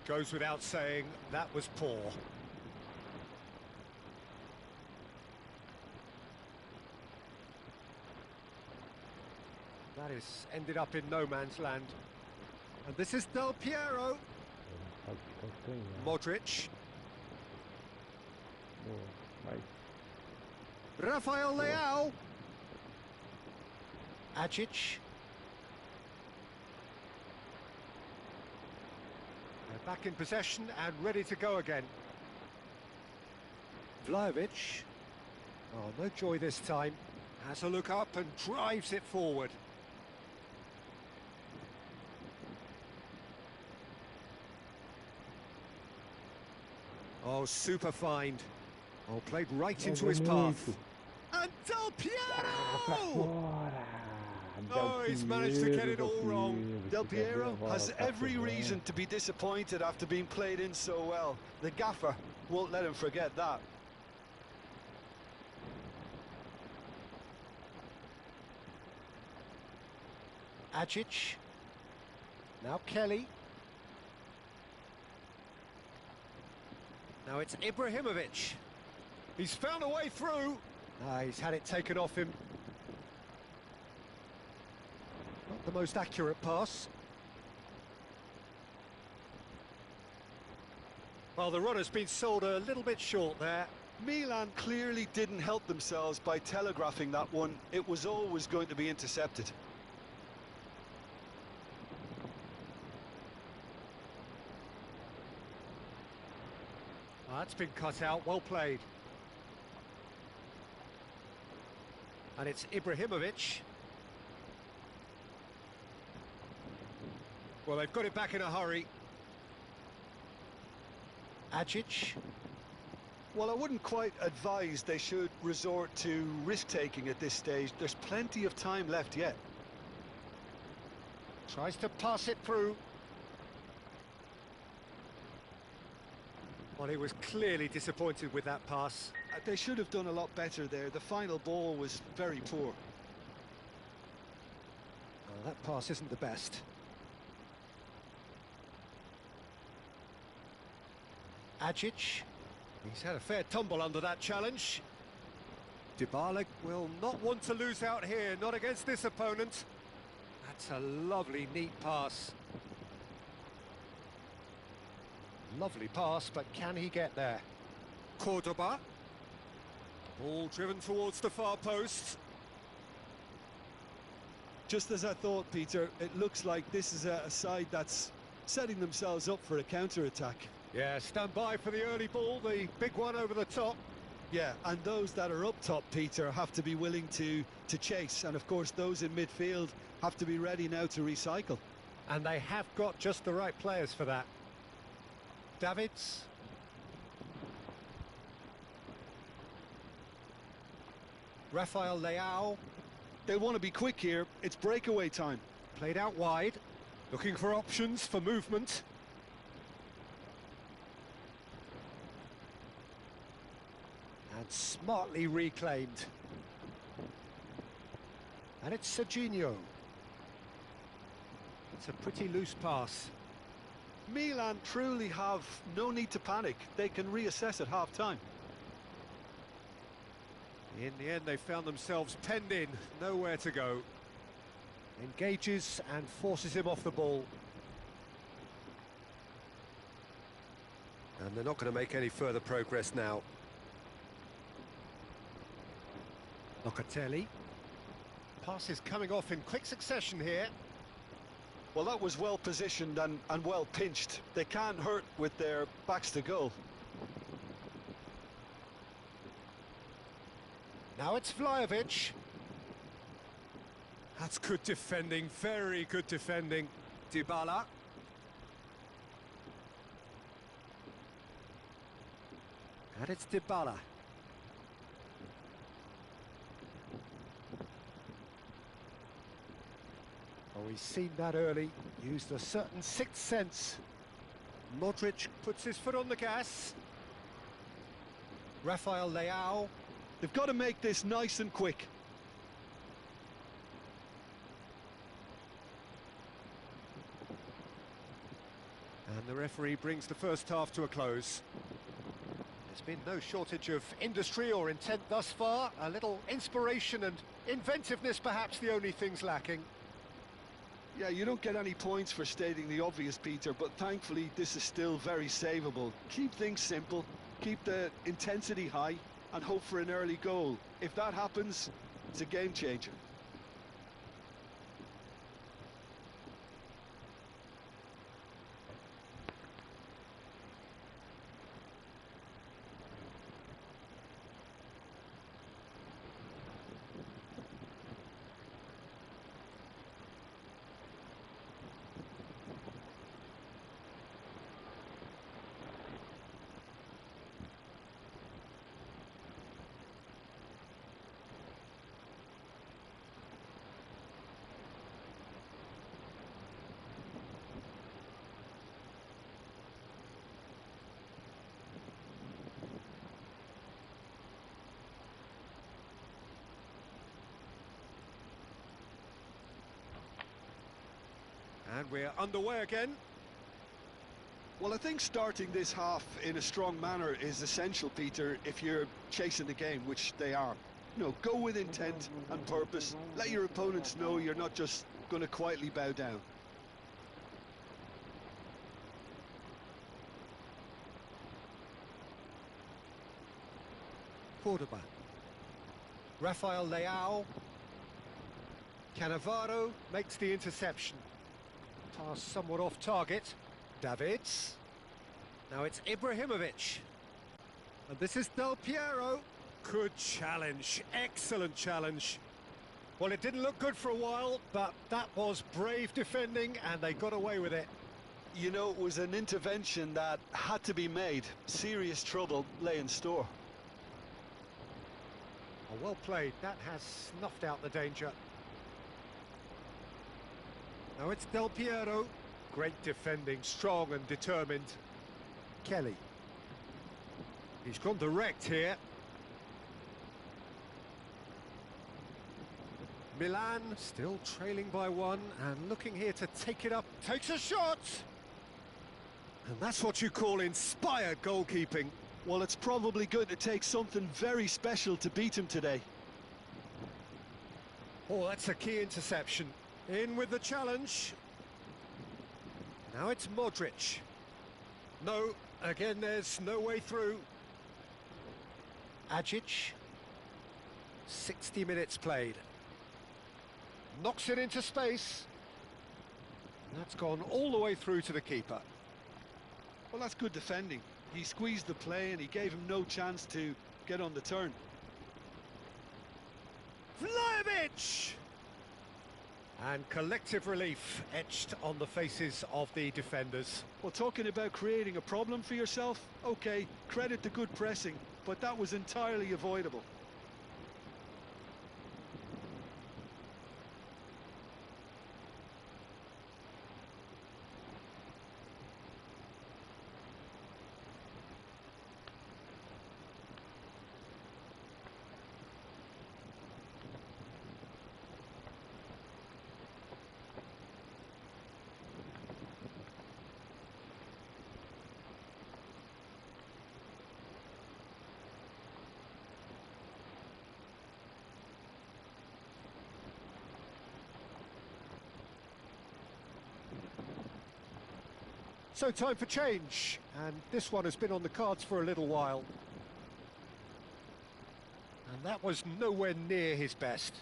Speaker 3: Goes without saying, that was poor. That is ended up in no man's land. And this is Del Piero. Modric. Rafael Leao. Ajic. They're back in possession and ready to go again. Vlahovic. Oh, no joy this time. Has a look up and drives it forward. Oh, super find. Oh, played right into his path. And Del Piero! Oh, he's managed to get it all wrong.
Speaker 4: Del Piero has every reason to be disappointed after being played in so well. The gaffer won't let him forget that.
Speaker 3: Ajic. Now Kelly. Now it's Ibrahimovic. He's found a way through. He's had it taken off him. Not the most accurate pass. Well, the runner's been sold a little bit short there.
Speaker 4: Milan clearly didn't help themselves by telegraphing that one. It was always going to be intercepted.
Speaker 3: That's been cut out, well played. And it's Ibrahimovic. Well, they've got it back in a hurry. Ajic.
Speaker 4: Well, I wouldn't quite advise they should resort to risk-taking at this stage. There's plenty of time left yet.
Speaker 3: Tries to pass it through. Well, he was clearly disappointed with that pass.
Speaker 4: They should have done a lot better there. The final ball was very poor.
Speaker 3: Well, that pass isn't the best. Ajic. He's had a fair tumble under that challenge. Dybala will not want to lose out here, not against this opponent. That's a lovely, neat pass. Lovely pass, but can he get there? Cordoba. Ball driven towards the far post.
Speaker 4: Just as I thought, Peter, it looks like this is a side that's setting themselves up for a counter-attack.
Speaker 3: Yeah, stand by for the early ball, the big one over the top.
Speaker 4: Yeah, and those that are up top, Peter, have to be willing to chase. And, of course, those in midfield have to be ready now to recycle.
Speaker 3: And they have got just the right players for that. Davids. Rafael Leao.
Speaker 4: They want to be quick here. It's breakaway time.
Speaker 3: Played out wide. Looking for options for movement. And smartly reclaimed. And it's Serginho. It's a pretty loose pass.
Speaker 4: Milan truly have no need to panic. They can reassess at half-time.
Speaker 3: In the end, they found themselves penned in, nowhere to go. Engages and forces him off the ball. And they're not going to make any further progress now. Locatelli. Passes coming off in quick succession here.
Speaker 4: Well, that was well positioned and well pinched. They can't hurt with their backs to goal.
Speaker 3: Now it's Vlahovic. That's good defending, very good defending. Dybala. And it's Dybala. Oh, he's seen that early, used a certain sixth sense. Modric puts his foot on the gas. Rafael Leao.
Speaker 4: They've got to make this nice and quick.
Speaker 3: And the referee brings the first half to a close. There's been no shortage of industry or intent thus far. A little inspiration and inventiveness, perhaps the only things lacking.
Speaker 4: Yeah, you don't get any points for stating the obvious, Peter, but thankfully this is still very savable. Keep things simple, keep the intensity high, and hope for an early goal. If that happens, it's a game changer.
Speaker 3: And we're underway again.
Speaker 4: Well, I think starting this half in a strong manner is essential, Peter, if you're chasing the game, which they are. You know, go with intent and purpose. Let your opponents know you're not just going to quietly bow down.
Speaker 3: Cordoba. Rafael Leao. Cannavaro makes the interception. Pass somewhat off target. Davids. Now it's Ibrahimovic. And this is Del Piero. Good challenge. Excellent challenge. Well, it didn't look good for a while, but that was brave defending and they got away with it.
Speaker 4: You know, it was an intervention that had to be made. Serious trouble lay in store.
Speaker 3: Oh, well played. That has snuffed out the danger. Now it's Del Piero. Great defending, strong and determined. Kelly. He's gone direct here. Milan still trailing by one and looking here to take it up. Takes a shot! And that's what you call inspired goalkeeping.
Speaker 4: Well, it's probably going to take something very special to beat him today.
Speaker 3: Oh, that's a key interception. In with the challenge. Now it's Modric. No, again there's no way through. Agic. 60 minutes played. Knocks it into space. That's gone all the way through to the keeper.
Speaker 4: Well, that's good defending. He squeezed the play and he gave him no chance to get on the turn.
Speaker 3: Vlahovic! And collective relief etched on the faces of the defenders.
Speaker 4: Well, talking about creating a problem for yourself, okay, credit the good pressing, but that was entirely avoidable.
Speaker 3: So time for change, and this one has been on the cards for a little while. And that was nowhere near his best.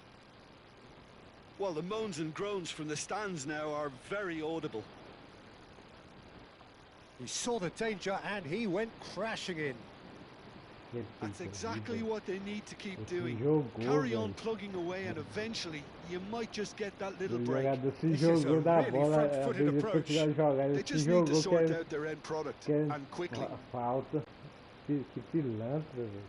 Speaker 4: Well, the moans and groans from the stands now are very audible.
Speaker 3: He saw the danger and he went crashing in.
Speaker 4: That's exactly what they need to keep doing. Carry on plugging away and eventually you might just get that little break.
Speaker 3: This is a really front-footed approach.
Speaker 4: They just need to sort out their end product and quickly.
Speaker 2: Falta. Que pilantra, velho.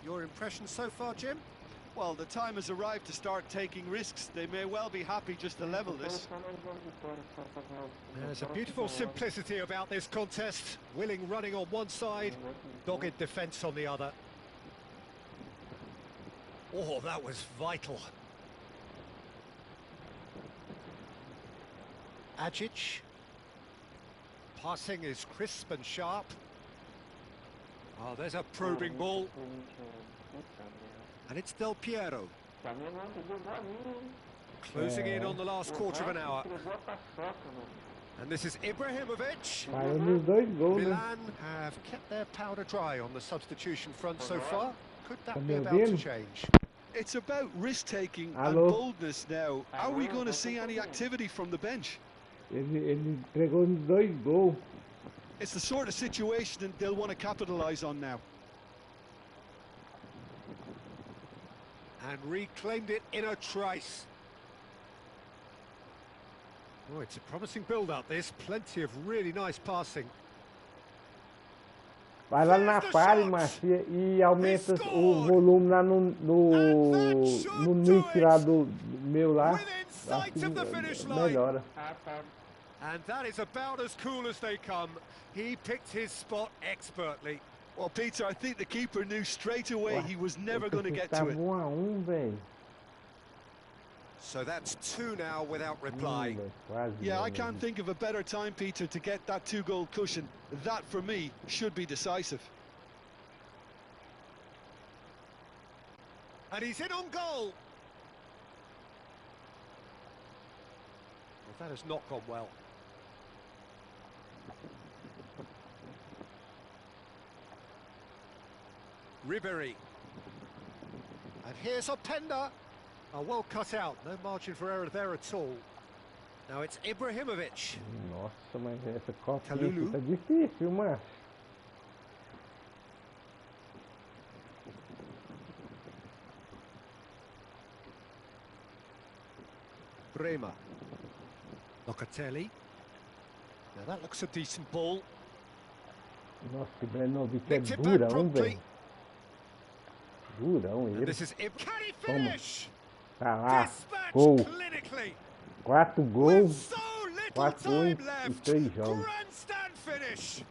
Speaker 3: Your impression so far, Jim?
Speaker 4: Well, the time has arrived to start taking risks. They may well be happy just to level this.
Speaker 3: There's a beautiful simplicity about this contest. Willing running on one side, dogged defence on the other. Oh, that was vital. Agic. Passing is crisp and sharp. Oh, there's a probing ball. And it's Del Piero. Closing in on the last quarter of an hour. And this is Ibrahimovic. Milan have kept their powder dry on the substitution front so far. Could that be about to change?
Speaker 4: It's about risk-taking and boldness now. Are we going to see any activity from the bench?
Speaker 2: Ele entregou 2 gols.
Speaker 4: It's the sort of situation that they'll want to capitalise on now.
Speaker 3: And reclaimed it in a trice. Oh, it's a promising build-up, this. Plenty of really nice passing.
Speaker 2: Vai lá na pare, Marcia, e aumenta o volume lá no nick lá do meu lá. Melhora.
Speaker 3: And that is about as cool as they come. He picked his spot expertly.
Speaker 4: Well, Peter, I think the keeper knew straight away he was never going to get to it.
Speaker 2: 1-1,
Speaker 3: So that's 2 now without reply.
Speaker 4: Yeah, I can't think of a better time, Peter, to get that 2-goal cushion. That, for me, should be decisive.
Speaker 3: And he's in on goal. Well, that has not gone well. Ribery. And here's Openda. Oh, well cut out. No margin for error there at all. Now it's Ibrahimovic.
Speaker 2: Nossa, mas essa copinha
Speaker 3: Kalulu.
Speaker 2: aqui tá difícil, macho.
Speaker 3: Bremer. Locatelli. Now that looks a decent ball.
Speaker 2: Nossa, que Brenovic é
Speaker 3: Nicked it back
Speaker 2: durão,
Speaker 3: promptly.
Speaker 2: velho. Durão
Speaker 3: And
Speaker 2: ele.
Speaker 3: this is Can he finish?
Speaker 2: Tá lá.
Speaker 3: Dispatched
Speaker 2: Gol.
Speaker 3: clinically.
Speaker 2: 4
Speaker 3: With
Speaker 2: gols.
Speaker 3: so little
Speaker 2: 4 gols
Speaker 3: time
Speaker 2: e
Speaker 3: left.
Speaker 2: 3 jogos.
Speaker 3: Grandstand finish.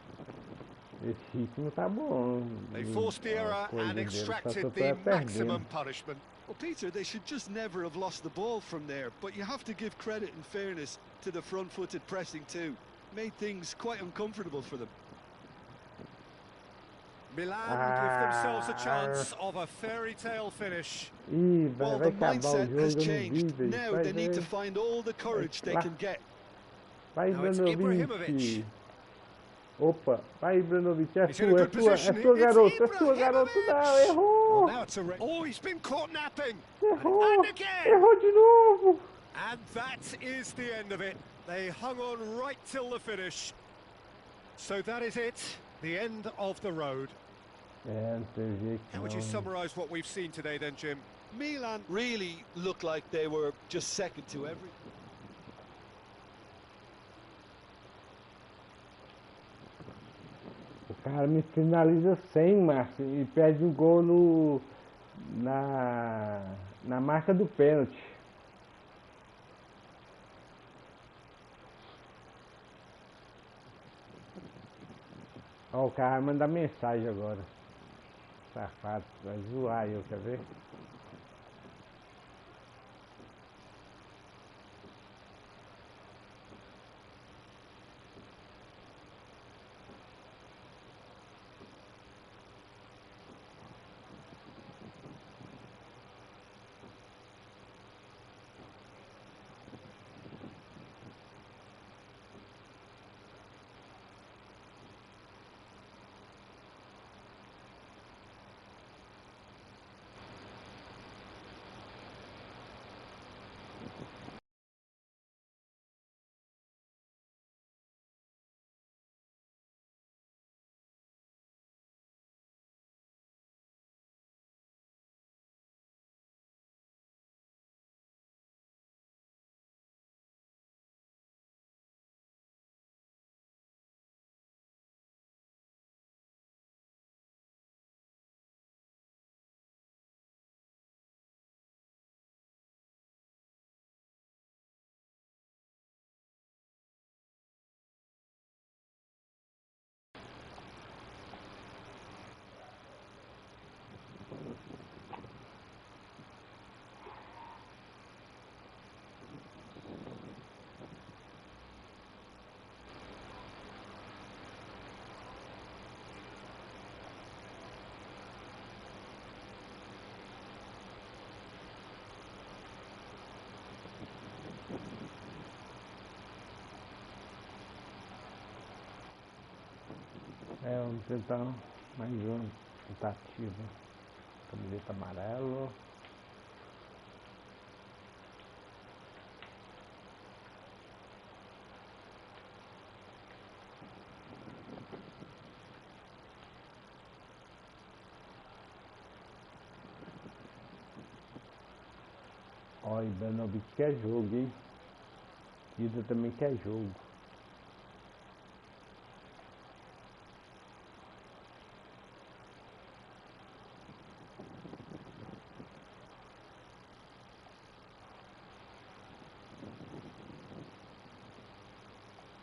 Speaker 2: Esse ritmo tá bom.
Speaker 3: They forced the error and extracted the maximum punishment.
Speaker 4: Well, Peter, they should just never have lost the ball from there, but you have to give credit and fairness to the front-footed pressing too. Made things quite uncomfortable for them.
Speaker 3: Milan give themselves a chance of a fairy tale finish.
Speaker 4: Well, the mindset has changed. Now they need to find all the courage they can get.
Speaker 2: Vai,
Speaker 3: Now it's Ibrahimovic.
Speaker 2: Opa, vai, Ibrahimovic, é
Speaker 3: He's in a
Speaker 2: sua,
Speaker 3: good position.
Speaker 2: garoto, não, errou,
Speaker 3: Well, now it's a oh, he's been caught napping.
Speaker 2: errou,
Speaker 3: And again.
Speaker 2: errou de novo.
Speaker 3: And that is the end of it. They hung on right till the finish. So that is it, the end of the road.
Speaker 2: É, não tem jeito
Speaker 3: How would you summarise what we've seen today then, Jim?
Speaker 4: Milan really looked like they were just second to everything.
Speaker 2: O cara me finaliza 100, Márcio, e perde um gol na marca do pênalti. Ó, o cara vai mandar mensagem agora. Safado, vai zoar eu, quer ver? É, vamos tentar mais uma tentativa. Camiseta amarelo. Ó, e Brenovic quer jogo, hein? Ida também quer jogo.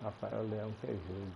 Speaker 2: Rafael Leão quer jogo.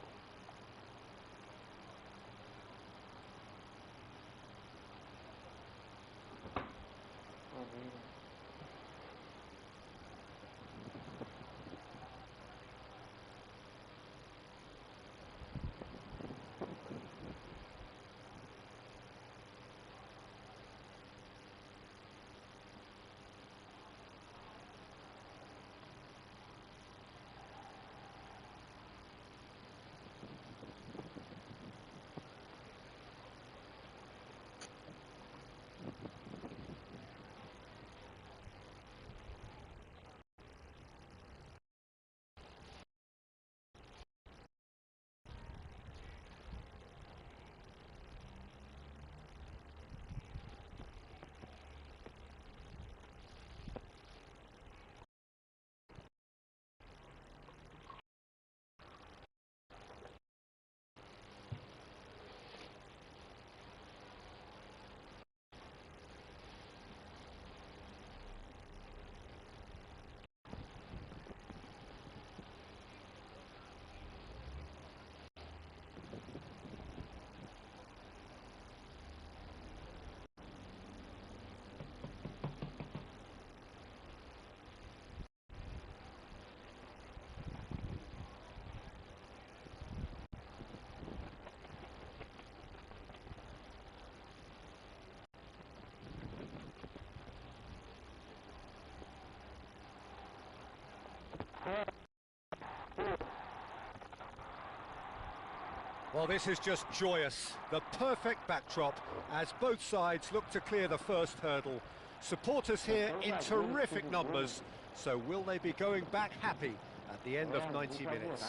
Speaker 3: Well, this is just joyous. The perfect backdrop as both sides look to clear the first hurdle. Supporters here in terrific numbers. So will they be going back happy at the end of 90 minutes?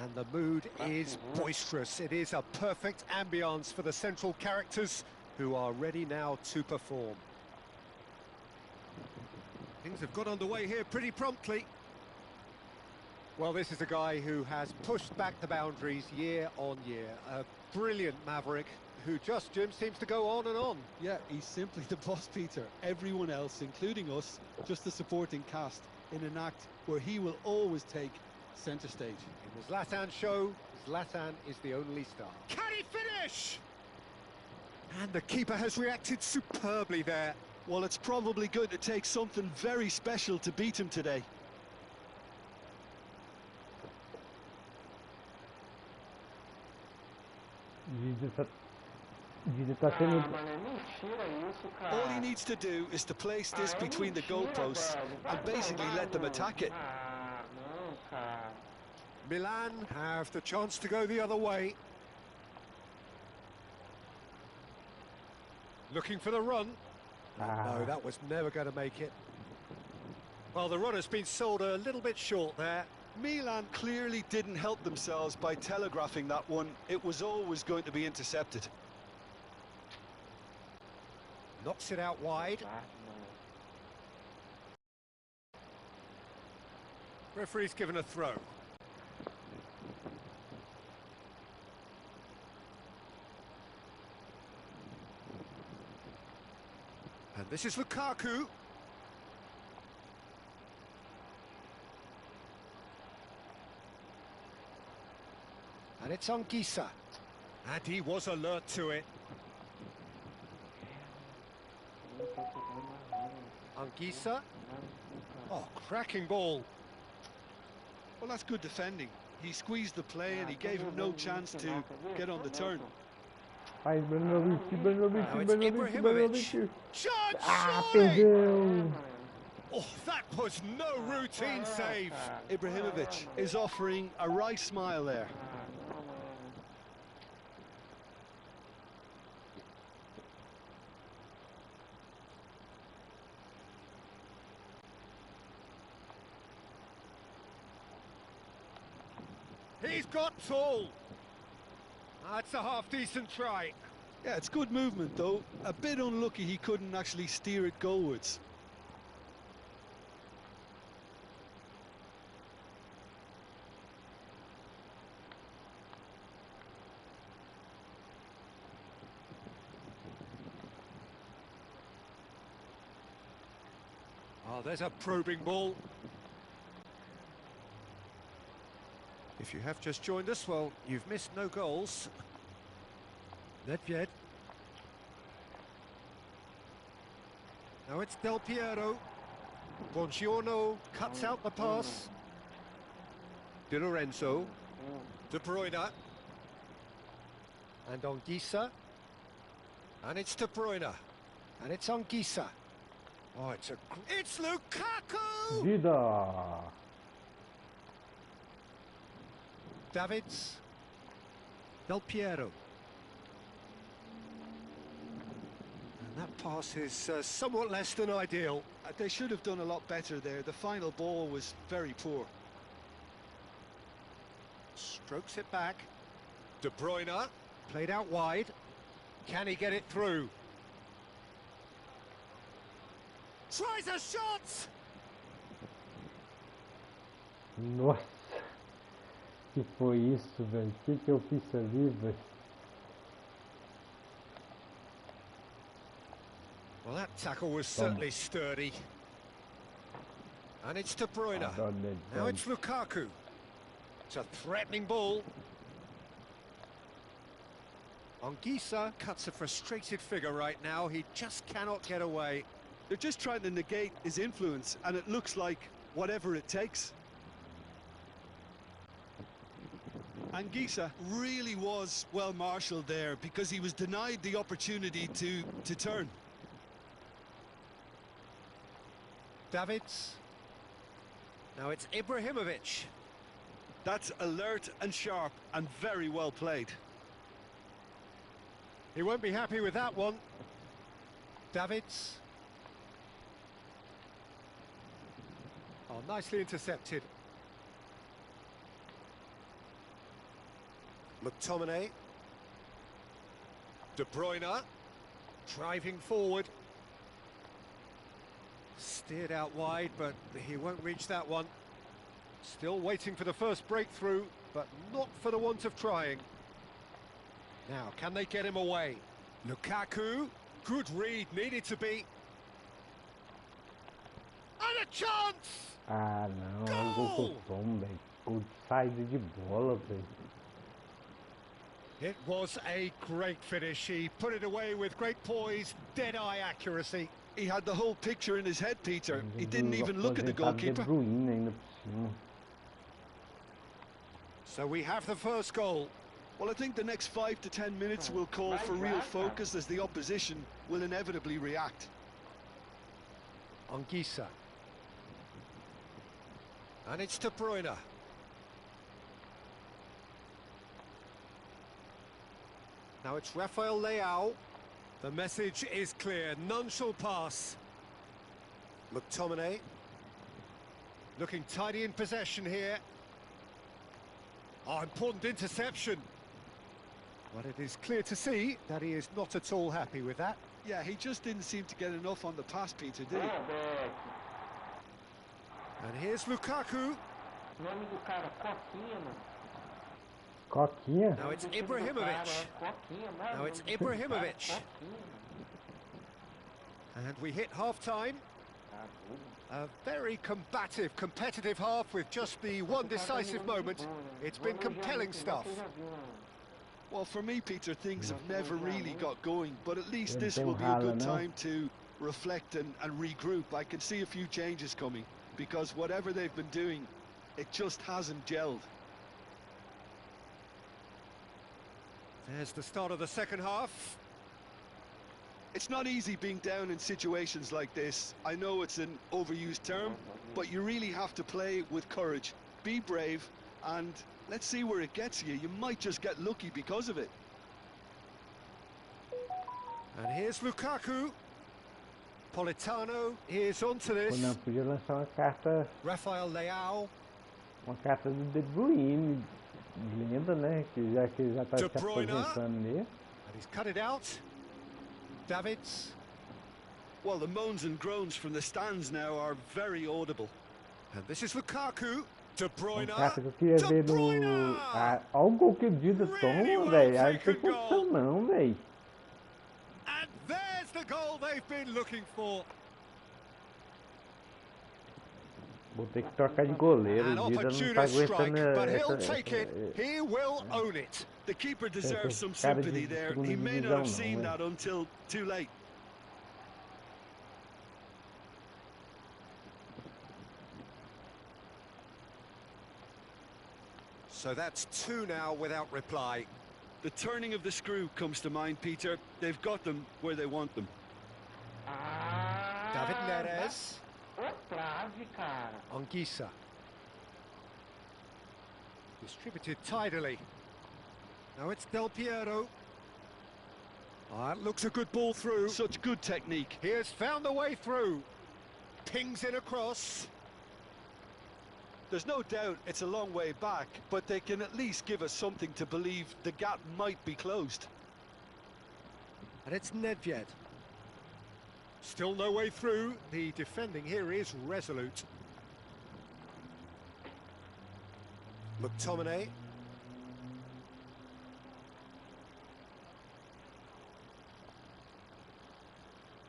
Speaker 3: And the mood is boisterous. It is a perfect ambience for the central characters who are ready now to perform. Things have got underway here pretty promptly. Well, this is a guy who has pushed back the boundaries year on year. A brilliant maverick who just, Jim, seems to go on and on.
Speaker 4: Yeah, he's simply the boss, Peter. Everyone else, including us, just the supporting cast in an act where he will always take centre stage.
Speaker 3: In the Zlatan show, Zlatan is the only star. Can he finish? And the keeper has reacted superbly there.
Speaker 4: Well, it's probably going to take something very special to beat him today. All he needs to do is to place this between the goalposts and basically let them attack it.
Speaker 3: Milan have the chance to go the other way. Looking for the run. No, that was never going to make it. Well, the run has been sold a little bit short there.
Speaker 4: Milan clearly didn't help themselves by telegraphing that one. It was always going to be intercepted.
Speaker 3: Knocks it out wide. Referee's given a throw. And this is Lukaku. And it's on Gisa. And he was alert to it. Anguissa. Oh, cracking ball.
Speaker 4: Well, that's good defending. He squeezed the play and he gave him no chance to get on the turn.
Speaker 2: Vai,
Speaker 3: Ibrahimovic.
Speaker 2: Ah, perdeu!
Speaker 3: Oh, that was no routine save.
Speaker 4: Ibrahimovic is offering a wry smile there.
Speaker 3: He's got tall. That's a half-decent try.
Speaker 4: Yeah, it's good movement, though. A bit unlucky he couldn't actually steer it goalwards.
Speaker 3: Oh, there's a probing ball. If you have just joined us, well, you've missed no goals. Nedved. Now it's Del Piero. Buongiorno cuts out the pass. Di Lorenzo. De Bruyne. And Anguissa. And it's De Bruyne. And it's Anguissa. Oh, it's Lukaku!
Speaker 2: Vida!
Speaker 3: Davids. Del Piero. And that pass is somewhat less than ideal.
Speaker 4: They should have done a lot better there. The final ball was very poor.
Speaker 3: Strokes it back. De Bruyne. Played out wide. Can he get it through? Tries a shot!
Speaker 2: Nossa! Que foi isso, velho? O que eu fiz ali, velho?
Speaker 3: Well, that tackle was certainly sturdy. And it's De Bruyne. Now it's Lukaku. It's a threatening ball. Anguissa cuts a frustrated figure right now. He just cannot get away.
Speaker 4: They're just trying to negate his influence, and it looks like whatever it takes. Anguissa really was well marshalled there because he was denied the opportunity to turn.
Speaker 3: Davids. Now it's Ibrahimovic.
Speaker 4: That's alert and sharp and very well played.
Speaker 3: He won't be happy with that one. Davids. Oh, nicely intercepted. McTominay. De Bruyne. Driving forward. Steered out wide, but he won't reach that one. Still waiting for the first breakthrough, but not for the want of trying. Now, can they get him away? Lukaku. Good read, needed to be. And a chance!
Speaker 2: Ah, não, é um gol que eu tomo, velho. Gol de saída de bola, velho.
Speaker 3: It was a great finish. He put it away with great poise, dead-eye accuracy.
Speaker 4: He had the whole picture in his head, Peter. He didn't even look at the goalkeeper.
Speaker 2: De Bruyne ainda por cima.
Speaker 3: So we have the first goal.
Speaker 4: Well, I think the next 5 to 10 minutes will call for real focus as the opposition will inevitably react.
Speaker 3: Anguissa. And it's De Bruyne. Now it's Rafael Leao. The message is clear, none shall pass. McTominay. Looking tidy in possession here. Oh, important interception. But it is clear to see that he is not at all happy with that.
Speaker 4: Yeah, he just didn't seem to get enough on the pass, Peter, did he?
Speaker 3: And here's Lukaku.
Speaker 2: Coquinha?
Speaker 3: Now it's Ibrahimovic. Now it's Ibrahimovic. And we hit half-time. A very combative, competitive half with just the one decisive moment. It's been compelling stuff.
Speaker 4: Well, for me, Peter, things have never really got going, but at least this will be a good time to reflect and regroup. I can see a few changes coming, because whatever they've been doing, it just hasn't gelled.
Speaker 3: There's the start of the second half.
Speaker 4: It's not easy being down in situations like this. I know it's an overused term, but you really have to play with courage. Be brave, and let's see where it gets you. You might just get lucky because of it.
Speaker 3: And here's Lukaku. Politano is onto this.
Speaker 2: Não, podia lançar uma carta.
Speaker 3: Rafael Leao.
Speaker 2: Uma carta do De Bruyne. Lenda, né? Que já tá se aposentando nele.
Speaker 3: And he's cut it out. Davids.
Speaker 4: Well, the moans and groans from the stands now are very audible.
Speaker 3: And this is Lukaku. De Bruyne.
Speaker 2: Carta que eu queria ver no... Olha o gol que o Dida toma, velho. Aí não tem condição não, velho.
Speaker 3: And there's the goal they've been looking for.
Speaker 2: Vou ter que trocar de goleiro. O Dida não tá aguentando
Speaker 3: He will own it.
Speaker 4: The keeper deserves some sympathy there. He may not have seen that until too late.
Speaker 3: So that's two now without reply.
Speaker 4: The turning of the screw comes to mind, Peter. They've got them where they want them.
Speaker 3: David Neres. Anguissa. Distributed tidily. Now it's Del Piero. That looks a good ball through.
Speaker 4: Such good technique.
Speaker 3: He has found the way through. Pings in across.
Speaker 4: There's no doubt it's a long way back, but they can at least give us something to believe the gap might be closed.
Speaker 3: And it's Nedved. Still no way through. The defending here is resolute. McTominay.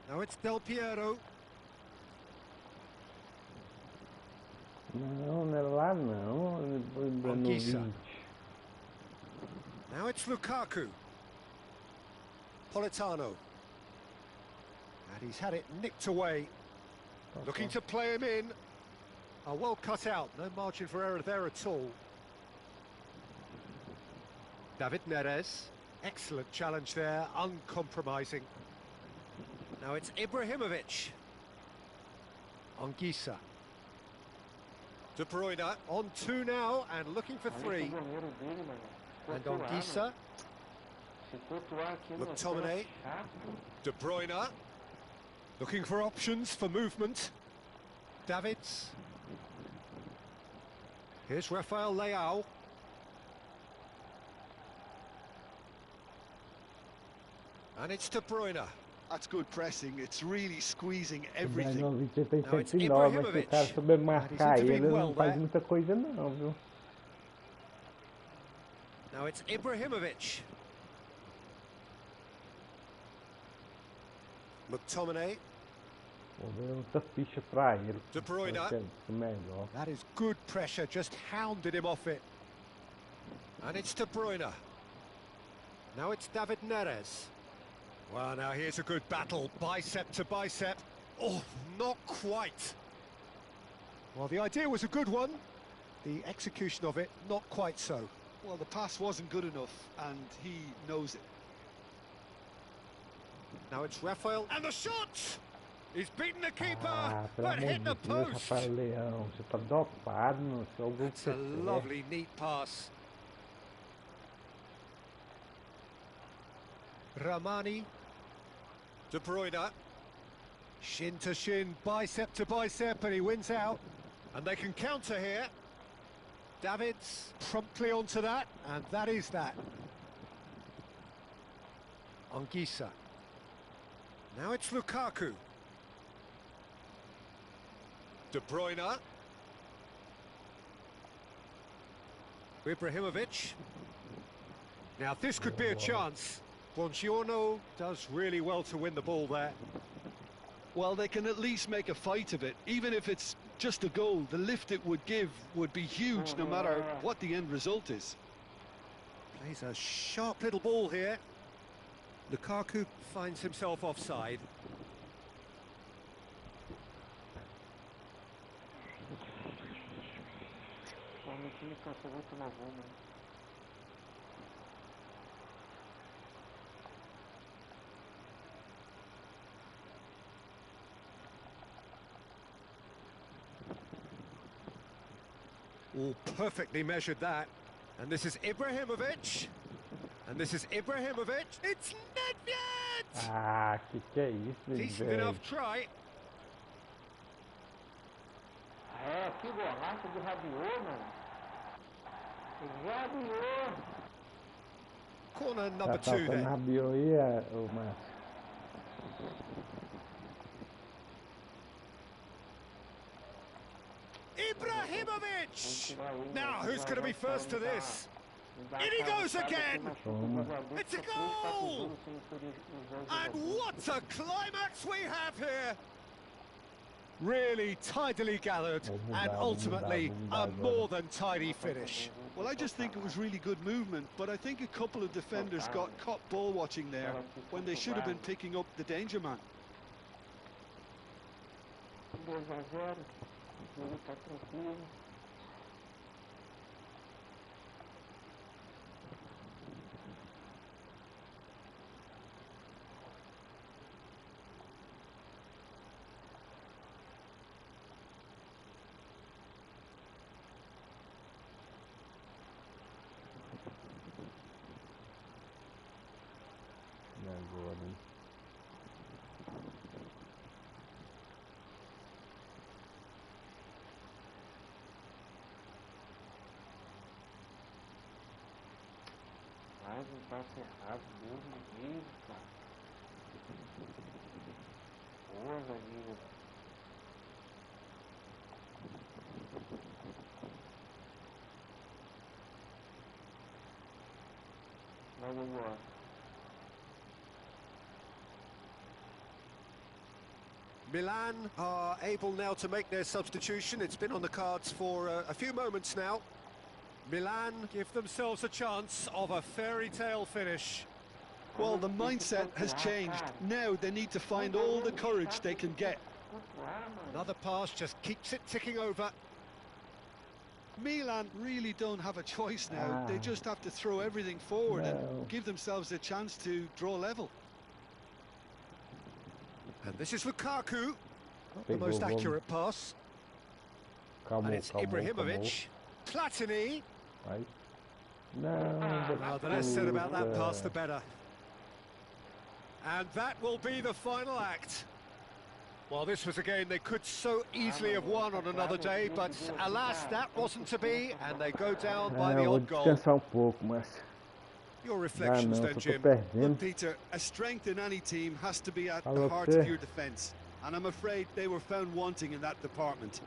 Speaker 3: Now it's Del Piero.
Speaker 2: Não, não é lá não.
Speaker 3: Anguissa. Now it's Lukaku. Politano. And he's had it nicked away. Looking to play him in. Oh, well cut out. No margin for error there at all. David Neres. Excellent challenge there. Uncompromising. Now it's Ibrahimovic. Anguissa. De Bruyne on 2 now and looking for 3. And on Gisa. McTominay. De Bruyne. Looking for options for movement. Davids. Here's Rafael Leao. And it's De Bruyne.
Speaker 4: That's good pressing. It's really squeezing everything.
Speaker 2: Now it's Ibrahimovic. Mas se o cara souber marcar ele, não faz muita coisa não, viu?
Speaker 3: Now it's Ibrahimovic. McTominay.
Speaker 2: Vou ver outra ficha pra ele.
Speaker 3: De Bruyne. That is good pressure, just hounded him off it. And it's De Bruyne. Now it's David Neres. Well, now here's a good battle, bicep to bicep. Oh, not quite. Well, the idea was a good one. The execution of it, not quite so.
Speaker 4: Well, the pass wasn't good enough, and he knows it.
Speaker 3: Now it's Rafael, and the shot! He's beaten the keeper, but hit the post. It's a lovely, neat pass. Ramani. De Bruyne. Shin to shin, bicep to bicep, and he wins out. And they can counter here. Davids promptly onto that, and that is that. Anguissa. Now it's Lukaku. De Bruyne. Ibrahimovic. Now this could be a chance. Buongiorno does really well to win the ball there.
Speaker 4: Well, they can at least make a fight of it. Even if it's just a goal, the lift it would give would be huge no matter what the end result is.
Speaker 3: Plays a sharp little ball here. Lukaku finds himself offside. Oh, perfectly measured that. And this is Ibrahimovic. And this is Ibrahimovic. It's Nedved!
Speaker 2: Ah, que é isso,
Speaker 3: Decent enough try.
Speaker 1: É, que golaço do Rabiot, mano. Rabiot.
Speaker 3: Corner number 2
Speaker 2: faltando
Speaker 3: then.
Speaker 2: Rabiot aí, o Márcio.
Speaker 3: Ibrahimovic! Now, who's going to be first to this? In he goes again! It's a goal! And what a climax we have here! Really tidily gathered, and ultimately a more than tidy finish.
Speaker 4: Well, I just think it was really good movement, but I think a couple of defenders got caught ball watching there when they should have been picking up the danger man.
Speaker 1: 2 a 0, o jogo tá tranquilo.
Speaker 2: Agora, hein?
Speaker 1: Mais um passe errado, Deus me livre, cara. Boa, Zanilha. Vai embora.
Speaker 3: Milan are able now to make their substitution. It's been on the cards for a few moments now. Milan give themselves a chance of a fairy tale finish.
Speaker 4: Well, the mindset has changed. Now they need to find all the courage they can get.
Speaker 3: Another pass just keeps it ticking over.
Speaker 4: Milan really don't have a choice now. They just have to throw everything forward and give themselves a chance to draw level.
Speaker 3: And this is Lukaku. Not the most accurate pass. And it's Ibrahimovic. Platini.
Speaker 2: Vai. Não,
Speaker 3: Oh, the less said about that pass, the better. And that will be the final act. Well, this was a game they could so easily have won on another day, but alas, that wasn't to be, and they go down by the odd goal.
Speaker 2: Descansar pouco, mas
Speaker 3: Your reflections then, Jim.
Speaker 4: Well, Peter, a strength in any team has to be at the heart of your defence, and I'm afraid they were found wanting in that department.